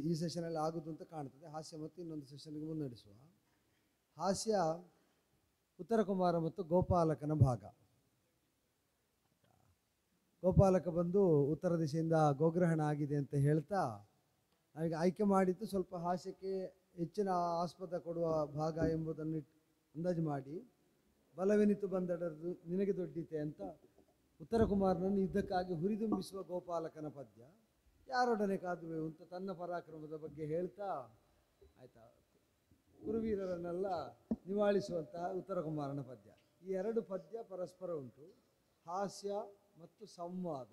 ಈ ಸೆಷನಲ್ಲಿ ಆಗುದು ಅಂತ ಕಾಣ್ತದೆ. ಹಾಸ್ಯ ಮತ್ತು ಇನ್ನೊಂದು ಸೆಷನ್ಗೆ ಮುನ್ನಡೆಸುವ. ಹಾಸ್ಯ ಉತ್ತರ ಕುಮಾರ ಮತ್ತು ಗೋಪಾಲಕನ ಭಾಗ. ಗೋಪಾಲಕ ಬಂದು ಉತ್ತರ ದಿಶೆಯಿಂದ ಗೋಗ್ರಹಣ ಆಗಿದೆ ಅಂತ ಹೇಳ್ತಾ ನಾವೀಗ ಆಯ್ಕೆ ಮಾಡಿದ್ದು ಸ್ವಲ್ಪ ಹಾಸ್ಯಕ್ಕೆ ಹೆಚ್ಚಿನ ಆಸ್ಪದ ಕೊಡುವ ಭಾಗ ಎಂಬುದನ್ನು ಅಂದಾಜು ಮಾಡಿ, ಬಲವೆನಿತು ಬಂದಡದು ನಿನಗೆ ದೊಡ್ಡಿತೆ ಅಂತ ಉತ್ತರ ಕುಮಾರನನ್ನು ಯುದ್ಧಕ್ಕಾಗಿ ಹುರಿದುಂಬಿಸುವ ಗೋಪಾಲಕನ ಪದ್ಯ, ಯಾರೊಡನೆ ಕಾದುವೆವು ಅಂತ ತನ್ನ ಪರಾಕ್ರಮದ ಬಗ್ಗೆ ಹೇಳ್ತಾ ಆಯ್ತಾ ಕುರುವೀರರನ್ನೆಲ್ಲ ನಿವಾಳಿಸುವಂತಹ ಉತ್ತರ ಕುಮಾರನ ಪದ್ಯ. ಈ ಎರಡು ಪದ್ಯ ಪರಸ್ಪರ ಉಂಟು. ಹಾಸ್ಯ ಮತ್ತು ಸಂವಾದ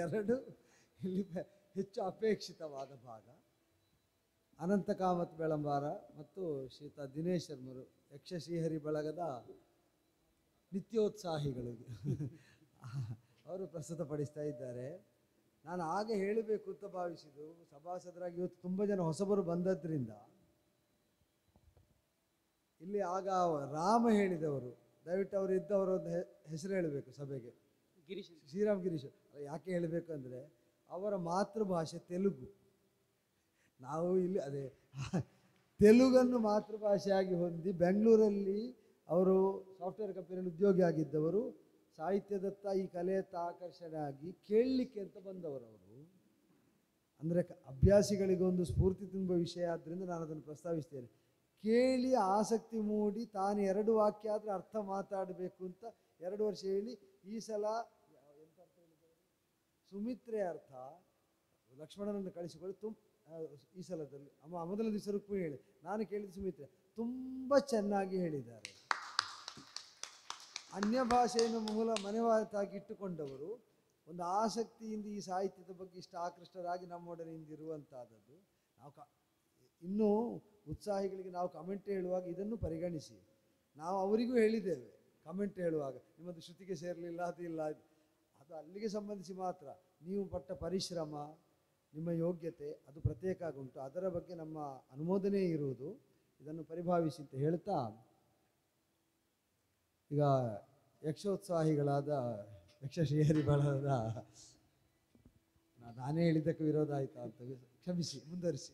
ಎರಡು ಇಲ್ಲಿ ಹೆಚ್ಚು ಅಪೇಕ್ಷಿತವಾದ ಭಾಗ. ಅನಂತ ಕಾಮತ್ ಬೆಳಂಬಾರ ಮತ್ತು ಶ್ರೀತ ದಿನೇಶ್ ಶರ್ಮರು ಯಕ್ಷ ಶ್ರೀಹರಿ ಬಳಗದ ನಿತ್ಯೋತ್ಸಾಹಿಗಳು ಅವರು ಪ್ರಸ್ತುತಪಡಿಸ್ತಾ ಇದ್ದಾರೆ. ನಾನು ಹಾಗೆ ಹೇಳಬೇಕು ಅಂತ ಭಾವಿಸಿದ್ದು, ಸಭಾಸದರಾಗಿ ಇವತ್ತು ತುಂಬ ಜನ ಹೊಸಬರು ಬಂದದ್ರಿಂದ ಇಲ್ಲಿ ಆಗ ರಾಮ ಹೇಳಿದವರು, ದಯವಿಟ್ಟು ಅವರು ಇದ್ದವರ ಒಂದು ಹೆಸರು ಹೇಳಬೇಕು ಸಭೆಗೆ. ಶ್ರೀರಾಮ್ ಗಿರೀಶ್. ಯಾಕೆ ಹೇಳಬೇಕು ಅಂದರೆ ಅವರ ಮಾತೃಭಾಷೆ ತೆಲುಗು. ನಾವು ಇಲ್ಲಿ ಅದೇ ತೆಲುಗನ್ನು ಮಾತೃಭಾಷೆಯಾಗಿ ಹೊಂದಿ ಬೆಂಗಳೂರಲ್ಲಿ ಅವರು ಸಾಫ್ಟ್ವೇರ್ ಕಂಪನಿಯಲ್ಲಿ ಉದ್ಯೋಗಿ ಆಗಿದ್ದವರು. ಸಾಹಿತ್ಯದತ್ತ ಈ ಕಲೆಯತ್ತ ಆಕರ್ಷಣೆ ಆಗಿ ಕೇಳಲಿಕ್ಕೆ ಅಂತ ಬಂದವರು ಅವರು. ಅಂದರೆ ಅಭ್ಯಾಸಿಗಳಿಗೊಂದು ಸ್ಫೂರ್ತಿ ತುಂಬುವ ವಿಷಯ ಆದ್ದರಿಂದ ನಾನು ಅದನ್ನು ಪ್ರಸ್ತಾವಿಸ್ತೇನೆ. ಕೇಳಿ ಆಸಕ್ತಿ ಮೂಡಿ ತಾನು 2 ವಾಕ್ಯ ಆದರೆ ಅರ್ಥ ಮಾತಾಡಬೇಕು ಅಂತ 2 ವರ್ಷ ಹೇಳಿ ಈ ಸಲ ಸುಮಿತ್ರೆ ಅರ್ಥ ಲಕ್ಷ್ಮಣನನ್ನು ಕಳಿಸಿಕೊಳ್ಳಿ ಈ ಸಲದಲ್ಲಿ ಮೊದಲ ದಿವಸ ರುಕ್ಮಿಣಿ ಹೇಳಿ, ನಾನು ಕೇಳಿದ ಸುಮಿತ್ರೆ ತುಂಬ ಚೆನ್ನಾಗಿ ಹೇಳಿದ್ದಾರೆ. ಅನ್ಯ ಭಾಷೆಯನ್ನು ಮೂಲ ಮನೆವಾತಾಗಿ ಇಟ್ಟುಕೊಂಡವರು ಒಂದು ಆಸಕ್ತಿಯಿಂದ ಈ ಸಾಹಿತ್ಯದ ಬಗ್ಗೆ ಇಷ್ಟ ಆಕೃಷ್ಟರಾಗಿ ನಮ್ಮೊಡನೆ ಇಂದಿರುವಂಥದ್ದು. ನಾವು ಇನ್ನೂ ಉತ್ಸಾಹಿಗಳಿಗೆ ನಾವು ಕಮೆಂಟ್ ಹೇಳುವಾಗ ಇದನ್ನು ಪರಿಗಣಿಸಿ. ನಾವು ಅವರಿಗೂ ಹೇಳಿದ್ದೇವೆ ಕಮೆಂಟ್ ಹೇಳುವಾಗ, ನಿಮ್ಮದು ಶ್ರುತಿಗೆ ಸೇರಲಿಲ್ಲ, ಅದು ಇಲ್ಲ, ಅದು ಅಲ್ಲಿಗೆ ಸಂಬಂಧಿಸಿ ಮಾತ್ರ. ನೀವು ಪಟ್ಟ ಪರಿಶ್ರಮ, ನಿಮ್ಮ ಯೋಗ್ಯತೆ ಅದು ಪ್ರತ್ಯೇಕ ಉಂಟು, ಅದರ ಬಗ್ಗೆ ನಮ್ಮ ಅನುಮೋದನೆ ಇರುವುದು. ಇದನ್ನು ಪರಿಭಾವಿಸಿ ಅಂತ ಹೇಳ್ತಾ, ಈಗ ಯಕ್ಷೋತ್ಸಾಹಿಗಳಾದ ಯಕ್ಷ ಶ್ರೀಹರಿ ಬಳಗದ ನಾನೇ ಹೇಳಿದ್ದಕ್ಕೆ ವಿರೋಧ ಆಯಿತಾ ಅಂತ ಕ್ಷಮಿಸಿ, ಮುಂದುವರಿಸಿ.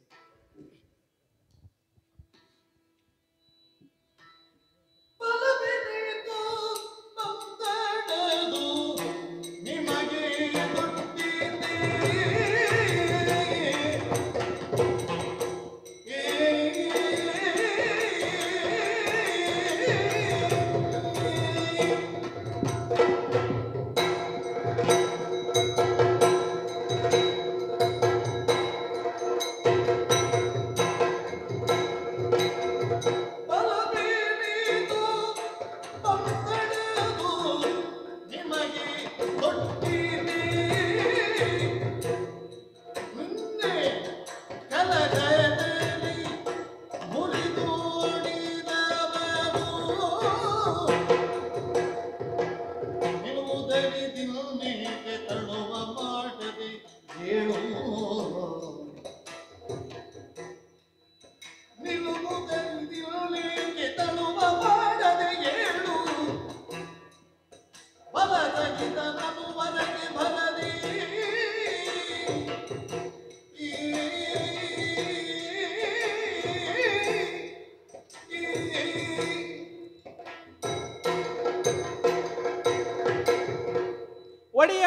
ಒಡೆಯ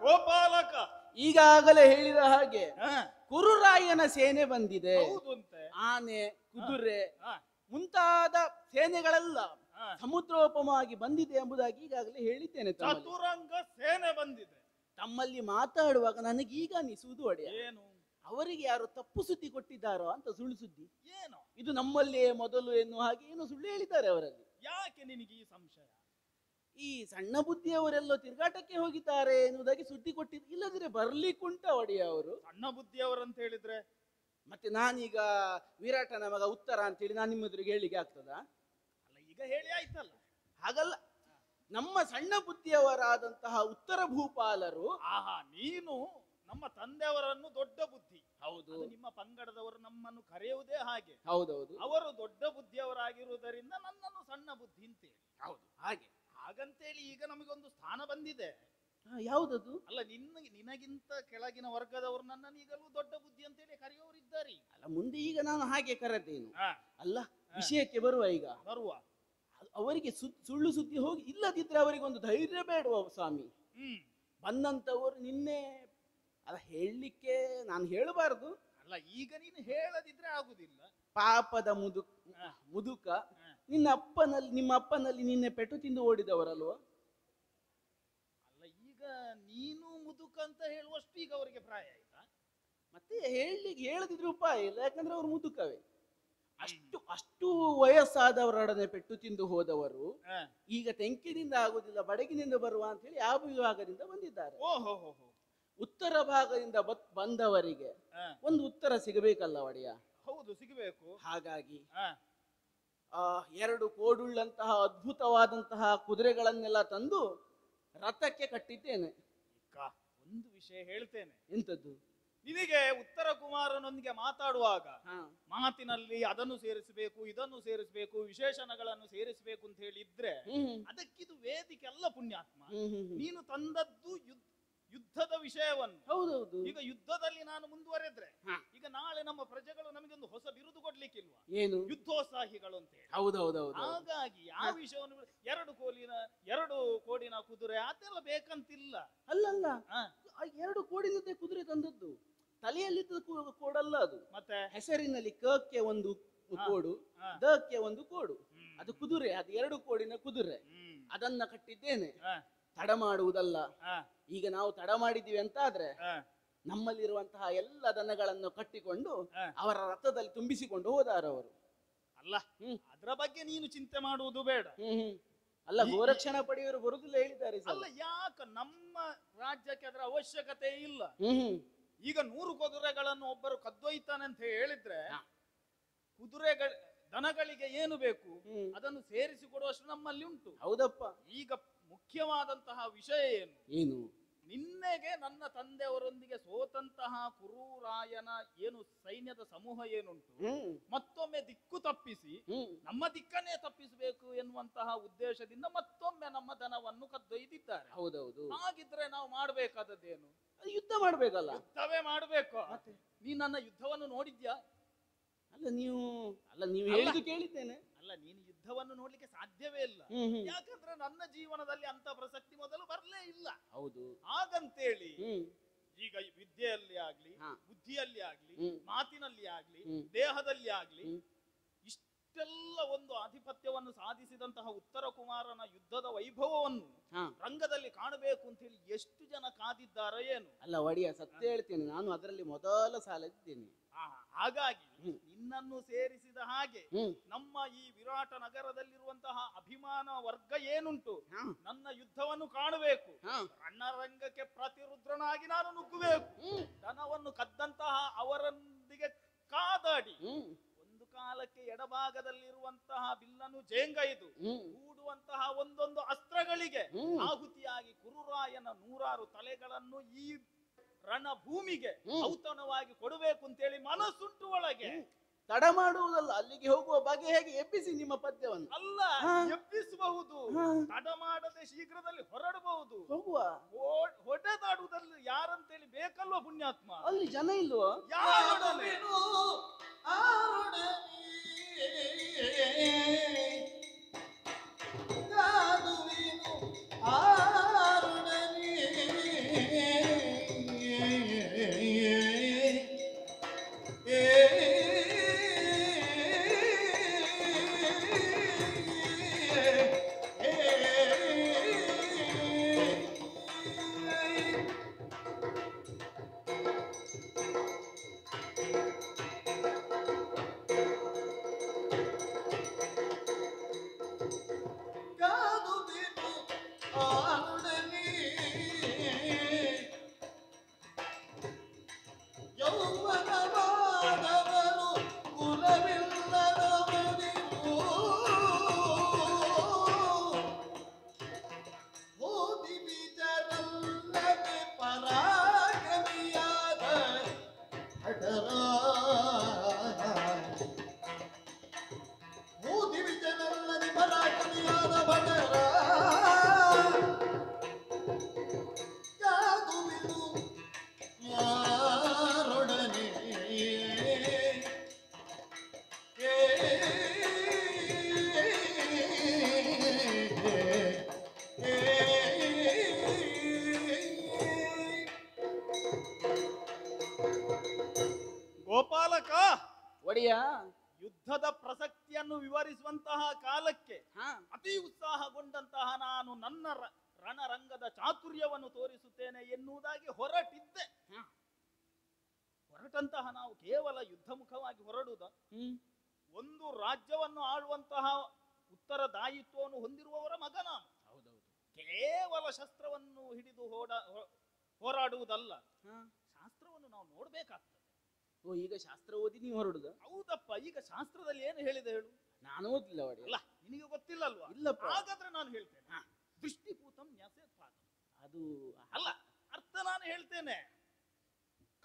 ಗೋಪಾಲಕ ಈಗಾಗಲೇ ಹೇಳಿದ ಹಾಗೆ ಕುರುರಾಯನ ಸೇನೆ ಬಂದಿದೆ. ಆನೆ, ಕುದುರೆ ಮುಂತಾದ ಸೇನೆಗಳೆಲ್ಲ ಸಮುದ್ರೋಪಮವಾಗಿ ಬಂದಿದೆ ಎಂಬುದಾಗಿ ಈಗಾಗಲೇ ಹೇಳಿದ್ದೇನೆ. ಚತುರಂಗ ಸೇನೆ ಬಂದಿದೆ. ತಮ್ಮಲ್ಲಿ ಮಾತಾಡುವಾಗ ನನಗೀಗ ಅನಿಸುವುದು ಒಡೆಯ, ಏನು ಅವರಿಗೆ ಯಾರು ತಪ್ಪು ಸುದ್ದಿ ಕೊಟ್ಟಿದ್ದಾರೋ ಅಂತ. ಸುಳ್ಳು ಸುದ್ದಿ ಏನು? ಇದು ನಮ್ಮಲ್ಲೇ ಮೊದಲು ಎನ್ನುವ ಹಾಗೆ ಏನು ಸುಳ್ಳು ಹೇಳಿದ್ದಾರೆ ಅವರಲ್ಲಿ. ಯಾಕೆ ನಿನಗೆ ಈ ಸಂಶಯ? ಈ ಸಣ್ಣ ಬುದ್ಧಿಯವರೆಲ್ಲೋ ತಿರುಗಾಟಕ್ಕೆ ಹೋಗಿದ್ದಾರೆ ಎನ್ನುವುದಾಗಿ ಸುದ್ದಿ ಕೊಟ್ಟಿದ್ದು. ಇಲ್ಲದ್ರೆ ಬರ್ಲಿಕ್ಕುಂಟ ಒಡೆಯ ಅವರು. ಸಣ್ಣ ಬುದ್ಧಿಯವರಂತ ಹೇಳಿದ್ರೆ ಮತ್ತೆ ನಾನೀಗ ವಿರಾಟನ ಮಗ ಉತ್ತರ ಅಂತೇಳಿ ನಾನು ನಿಮ್ಮ ಎದುರಿಗೆ ಹೇಳಿಕೆ ಆಗ್ತದ? ಅಲ್ಲ, ಈಗ ಹೇಳಿ ಆಯ್ತಲ್ಲ. ಹಾಗಲ್ಲ, ನಮ್ಮ ಸಣ್ಣ ಬುದ್ಧಿಯವರಾದಂತಹ ಉತ್ತರ ಭೂಪಾಲರು. ಆಹಾ, ನೀನು ನಮ್ಮ ತಂದೆಯವರನ್ನು ದೊಡ್ಡ ಬುದ್ಧಿ. ಹೌದು, ನಿಮ್ಮ ಪಂಗಡದವರು ನಮ್ಮನ್ನು ಕರೆಯುವುದೇ ಹಾಗೆ. ಹೌದೌದು, ಅವರು ದೊಡ್ಡ ಬುದ್ಧಿಯವರಾಗಿರುವುದರಿಂದ ನನ್ನನ್ನು ಸಣ್ಣ ಬುದ್ಧಿ ಅಂತೇಳಿ. ಹೌದು, ಹಾಗೆ ಹಾಗಂತೇಳಿ ಈಗ ನಮಗೊಂದು ಸ್ಥಾನ ಬಂದಿದೆ. ಯಾವುದದು? ಅಲ್ಲ ನಿನಗಿಂತ ಕೆಳಗಿನ ವರ್ಗದವರು ನನ್ನನ್ನು ಈಗಲೂ ದೊಡ್ಡ ಬುದ್ಧಿ ಅಂತೇಳಿ ಕರೆಯೋರು ಇದ್ದಾರೆ. ಅಲ್ಲ ಮುಂದೆ ಈಗ ನಾನು ಹಾಗೆ ಕರೆದೇನು. ಹಾ, ಅಲ್ಲ ವಿಷಯಕ್ಕೆ ಬರುವ ಈಗ. ಬರುವ. ಅವರಿಗೆ ಸುಳ್ಳು ಸುದ್ದಿ ಹೋಗಿ ಇಲ್ಲದಿದ್ರೆ ಅವರಿಗೆ ಒಂದು ಧೈರ್ಯ ಬೇಡುವ ಸ್ವಾಮಿ. ಬಂದಂತವರು ನಿನ್ನೆ ಅಲ್ಲ ಹೇಳಲಿಕ್ಕೆ ನಾನು ಹೇಳಬಾರದು. ಅಲ್ಲ ಈಗ ನೀನು ಹೇಳದಿದ್ರೆ ಆಗುದಿಲ್ಲ. ಪಾಪದ ಮುದುಕ ನಿಮ್ಮ ಅಪ್ಪನಲ್ಲಿ ನಿನ್ನೆ ಪೆಟ್ಟು ತಿಂದು ಓಡಿದವರಲ್ವ? ಅಲ್ಲ ಈಗ ನೀನು ಮುದುಕ ಅಂತ ಹೇಳುವಷ್ಟು ಈಗ ಅವರಿಗೆ ಪ್ರಾಯ ಆಯ್ತಾ? ಮತ್ತೆ ಹೇಳದಿದ್ರೆ ಉಪಾಯ ಇಲ್ಲ, ಯಾಕಂದ್ರೆ ಅವರು ಮುದುಕವೇ. ಅಷ್ಟು ವಯಸ್ಸಾದವರೊಡನೆ ಪೆಟ್ಟು ತಿಂದು ಹೋದವರು ಈಗ ತೆಂಕಿನಿಂದ ಆಗುದಿಲ್ಲ ಬಡಗಿನಿಂದ ಬರುವ ಅಂತ ಹೇಳಿ ಯಾವ ವಿಭಾಗದಿಂದ ಬಂದಿದ್ದಾರೆ. ಉತ್ತರ ಭಾಗದಿಂದ ಬಂದವರಿಗೆ ಒಂದು ಉತ್ತರ ಸಿಗಬೇಕಲ್ಲ ಒಡೆಯ? ಹೌದು, ಸಿಗಬೇಕು. ಹಾಗಾಗಿ 2 ಕೋಡುಳ್ಳಂತಹ ಅದ್ಭುತವಾದಂತಹ ಕುದುರೆಗಳನ್ನೆಲ್ಲ ತಂದು ರಥಕ್ಕೆ ಕಟ್ಟಿದ್ದೇನೆ. ಒಂದು ವಿಷಯ ಹೇಳ್ತೇನೆ. ಎಂತದ್ದು? ನಿನಗೆ ಉತ್ತರ ಕುಮಾರನೊಂದಿಗೆ ಮಾತಾಡುವಾಗ ಮಾತಿನಲ್ಲಿ ಅದನ್ನು ಸೇರಿಸಬೇಕು, ಇದನ್ನು ಸೇರಿಸಬೇಕು, ವಿಶೇಷಣಗಳನ್ನು ಸೇರಿಸಬೇಕು ಅಂತ ಹೇಳಿದ್ರೆ ಅದಕ್ಕಿದು ವೇದಿಕೆ ಅಲ್ಲ ಪುಣ್ಯಾತ್ಮ. ನೀನು ತಂದದ್ದು ಯುದ್ಧದ ವಿಷಯವನ್ನು. ಹೌದೌದು. ಈಗ ಯುದ್ಧದಲ್ಲಿ ನಾನು ಮುಂದುವರೆದ್ರೆ ಈಗ ನಾಳೆ ನಮ್ಮ ಪ್ರಜೆಗಳು ನಮಗೊಂದು ಹೊಸ ಬಿರುದು ಕೊಡ್ಲಿಕ್ಕಿಲ್ವಾ? ಏನು? ಯುದ್ಧೋತ್ಸಾಹಿಗಳು ಅಂತ ಹೇಳಿ. ಹೌದೌದೌದು. ಹಾಗಾಗಿ ಆ ವಿಷಯವನ್ನು 2 ಕೋಡಿನ ಕುದುರೆ ಅದೆಲ್ಲ ಬೇಕಂತಿಲ್ಲ. ಅಲ್ಲಲ್ಲ, 2 ಕೋಡಿನದ್ದೇ ಕುದುರೆ ತಂದದ್ದು. ತಲೆಯಲ್ಲಿದ್ದ ಕೋಡಲ್ಲ ಅದು. ಮತ್ತೆ ಹೆಸರಿನಲ್ಲಿ ಕಕ್ಕೆ ಒಂದು ಕೋಡು, ದಕ್ಕೆ ಒಂದು ಕೋಡು. ಅದು ಕುದುರೆ, ಅದು 2 ಕೋಡಿನ ಕುದುರೆ. ಅದನ್ನ ಕಟ್ಟಿದ್ದೇನೆ. ತಡ ಮಾಡುವುದಲ್ಲ. ಈಗ ನಾವು ತಡ ಮಾಡಿದ್ದೀವಿ ಅಂತ ಆದ್ರೆ ನಮ್ಮಲ್ಲಿರುವಂತಹ ಎಲ್ಲ ದನಗಳನ್ನು ಕಟ್ಟಿಕೊಂಡು ಅವರ ರಥದಲ್ಲಿ ತುಂಬಿಸಿಕೊಂಡು ಹೋದಾರವರು. ಅಲ್ಲ ಅದರ ಬಗ್ಗೆ ನೀನು ಚಿಂತೆ ಮಾಡುವುದು ಬೇಡ. ಅಲ್ಲ ಗೋರಕ್ಷಣಾ ಪಡೆಯವರು ಬರುದಿಲ್ಲ ಹೇಳಿದ್ದಾರೆ. ಅಲ್ಲ ಯಾಕ ನಮ್ಮ ರಾಜ್ಯಕ್ಕೆ ಅದರ ಅವಶ್ಯಕತೆ ಇಲ್ಲ. ಈಗ 100 ಕುದುರೆಗಳನ್ನು ಒಬ್ಬರು ಕದ್ದೊಯ್ತಾನೆ ಅಂತ ಹೇಳಿದ್ರೆ ದನಗಳಿಗೆ ಏನು ಬೇಕು ಅದನ್ನು ಸೇರಿಸಿಕೊಡುವಷ್ಟು ನಮ್ಮಲ್ಲಿ ಉಂಟು. ಹೌದಪ್ಪ. ಈಗ ಮುಖ್ಯವಾದಂತಹ ವಿಷಯ ಏನು? ನಿನ್ನೆಗೆ ನನ್ನ ತಂದೆಯವರೊಂದಿಗೆ ಸೋತಂತಹ ಕುರುರಾಯನ ಏನು ಸೈನ್ಯದ ಸಮೂಹ ಏನುಂಟು ಮತ್ತೊಮ್ಮೆ ದಿಕ್ಕು ತಪ್ಪಿಸಿ ನಮ್ಮ ದಿಕ್ಕನ್ನೇ ತಪ್ಪಿಸಬೇಕು ಎನ್ನುವಂತಹ ಉದ್ದೇಶದಿಂದ ಮತ್ತೊಮ್ಮೆ ನಮ್ಮ ದನವನ್ನು ಕದ್ದೊಯ್ದಿದ್ದಾರೆ. ಹೌದೌದು. ಹಾಗಿದ್ರೆ ನಾವು ಮಾಡ್ಬೇಕಾದದ್ದೇನು? ಯುದ್ಧ ಮಾಡ್ಬೇಕಲ್ಲ. ಯುದ್ಧವೇ ಮಾಡ್ಬೇಕು. ನೀ ನನ್ನ ಯುದ್ಧವನ್ನು ನೋಡಿದ್ಯಾ? ಅಲ್ಲ ನೀವು ಹೇಳಿದ್ದು ಕೇಳಿದ್ದೇನೆ. ಅಲ್ಲ ನೀನು ಯುದ್ಧವನ್ನು ನೋಡ್ಲಿಕ್ಕೆ ಸಾಧ್ಯವೇ ಇಲ್ಲ. ಯಾಕಂದ್ರೆ ನನ್ನ ಜೀವನದಲ್ಲಿ ಅಂತ ಪ್ರಸಕ್ತಿ ಮೊದಲು ಬರಲೇ ಇಲ್ಲ. ಹೌದು. ಹಾಗಂತೇಳಿ ಈಗ ವಿದ್ಯೆಯಲ್ಲಿ ಆಗ್ಲಿ, ಬುದ್ಧಿಯಲ್ಲಿ ಆಗ್ಲಿ, ಮಾತಿನಲ್ಲಿ ಆಗ್ಲಿ, ದೇಹದಲ್ಲಿ ಆಗ್ಲಿ ಇಷ್ಟೆಲ್ಲ ಒಂದು ಆಧಿಪತ್ಯವನ್ನು ಸಾಧಿಸಿದಂತಹ ಉತ್ತರ ಕುಮಾರನ ಯುದ್ಧದ ವೈಭವವನ್ನು ರಂಗದಲ್ಲಿ ಕಾಣಬೇಕು ಅಂತ ಹೇಳಿ ಎಷ್ಟು ಜನ ಕಾದಿದ್ದಾರೋ ಏನು? ಅಲ್ಲ ಒಡೆಯ, ಸತ್ಯ ಹೇಳ್ತೇನೆ, ನಾನು ಅದರಲ್ಲಿ ಮೊದಲ ಸಾಲಿದ್ದೇನೆ. ಹಾಗಾಗಿ ನಿನ್ನನ್ನು ಸೇರಿಸಿದ ಹಾಗೆ ನಮ್ಮ ಈ ವಿರಾಟ ನಗರದಲ್ಲಿರುವಂತಹ ಅಭಿಮಾನ ವರ್ಗ ಏನುಂಟು ನನ್ನ ಯುದ್ಧವನ್ನು ಕಾಣಬೇಕು. ರಣರಂಗಕ್ಕೆ ಪ್ರತಿರುದ್ರನಾಗಿ ನಾನು ನುಗ್ಗಬೇಕು. ದನವನ್ನು ಕದ್ದಂತಹ ಅವರೊಂದಿಗೆ ಕಾದಾಡಿ ಒಂದು ಕಾಲಕ್ಕೆ ಎಡಭಾಗದಲ್ಲಿರುವಂತಹ ಬಿಲ್ಲನ್ನು ಜೇಂಗೈದು ಹೂಡುವಂತಹ ಒಂದೊಂದು ಅಸ್ತ್ರಗಳಿಗೆ ಆಹುತಿಯಾಗಿ ಕುರುರಾಯನ 100 ತಲೆಗಳನ್ನು ಈ ರಣಭೂಮಿಗೆ ಔತಣವಾಗಿ ಕೊಡಬೇಕು ಅಂತೇಳಿ ಮನಸ್ಸುಂಟು ಒಳಗೆ. ತಡ ಮಾಡುವುದಲ್ಲ, ಅಲ್ಲಿಗೆ ಹೋಗುವ ಬಗೆ ಹೇಗೆ ಎಬ್ಬಿಸಿ ನಿಮ್ಮ ಪದ್ಯವನ್ನು. ಅಲ್ಲ ಎಬ್ಬಿಸಬಹುದು, ತಡ ಮಾಡದೆ ಶೀಘ್ರದಲ್ಲಿ ಹೊರಡಬಹುದು. ಹೋಗುವ ಹೊಡೆದಾಡುವುದಲ್ಲಿ ಯಾರಂತೇಳಿ ಬೇಕಲ್ವ ಪುಣ್ಯಾತ್ಮ? ಅಲ್ಲಿ ಜನ ಇಲ್ವೋ? ಬಾಲಕ ಒಡೆಯ ಯುದ್ಧದ ಪ್ರಸಕ್ತಿಯನ್ನು ವಿವರಿಸುವಂತಹ ಕಾಲಕ್ಕೆ ಹಾ ಅತಿ ಉತ್ಸಾಹಗೊಂಡಂತಹ ನಾನು ನನ್ನ ರಣರಂಗದ ಚಾತುರ್ಯವನ್ನು ತೋರಿಸುತ್ತೇನೆ ಎನ್ನುವುದಾಗಿ ಹೊರಟಿದ್ದೆ. ಹೊರಟಂತಹ ನಾವು ಕೇವಲ ಯುದ್ಧಮುಖವಾಗಿ ಹೊರಡುವುದ? ಒಂದು ರಾಜ್ಯವನ್ನು ಆಳುವಂತಹ ಉತ್ತರದಾಯಿತ್ವವನ್ನು ಹೊಂದಿರುವವರ ಮಗ ನಾನು. ಕೇವಲ ಶಸ್ತ್ರವನ್ನು ಹಿಡಿದು ಹೋರಾಡುವುದಲ್ಲ, ಶಾಸ್ತ್ರವನ್ನು ನಾವು ನೋಡ್ಬೇಕಾಗ್ತದೆ. ಓ, ಈಗ ಶಾಸ್ತ್ರ ಓದಿ ನೀವು ಹೊರಡುದ? ಹೌದಪ್ಪ. ಈಗ ಶಾಸ್ತ್ರದಲ್ಲಿ ಏನು ಹೇಳಿದೆ ಹೇಳು? ನಾನು ಓದ್ಲಿಲ್ಲ ಒಡೆಯ. ಅಲ್ಲ, ನಿನಗೆ ಗೊತ್ತಿಲ್ಲ ಅಲ್ವಾ? ಇಲ್ಲಪ್ಪ. ಹಾಗಾದ್ರೆ ನಾನು ಹೇಳ್ತೇನೆ. ದೃಷ್ಟಿಪೂತಂ ನ್ಯಾಸೇತ್ಪಾದಂ. ಅದು ಅಲ್ಲ, ಅರ್ಥ ನಾನು ಹೇಳ್ತೇನೆ.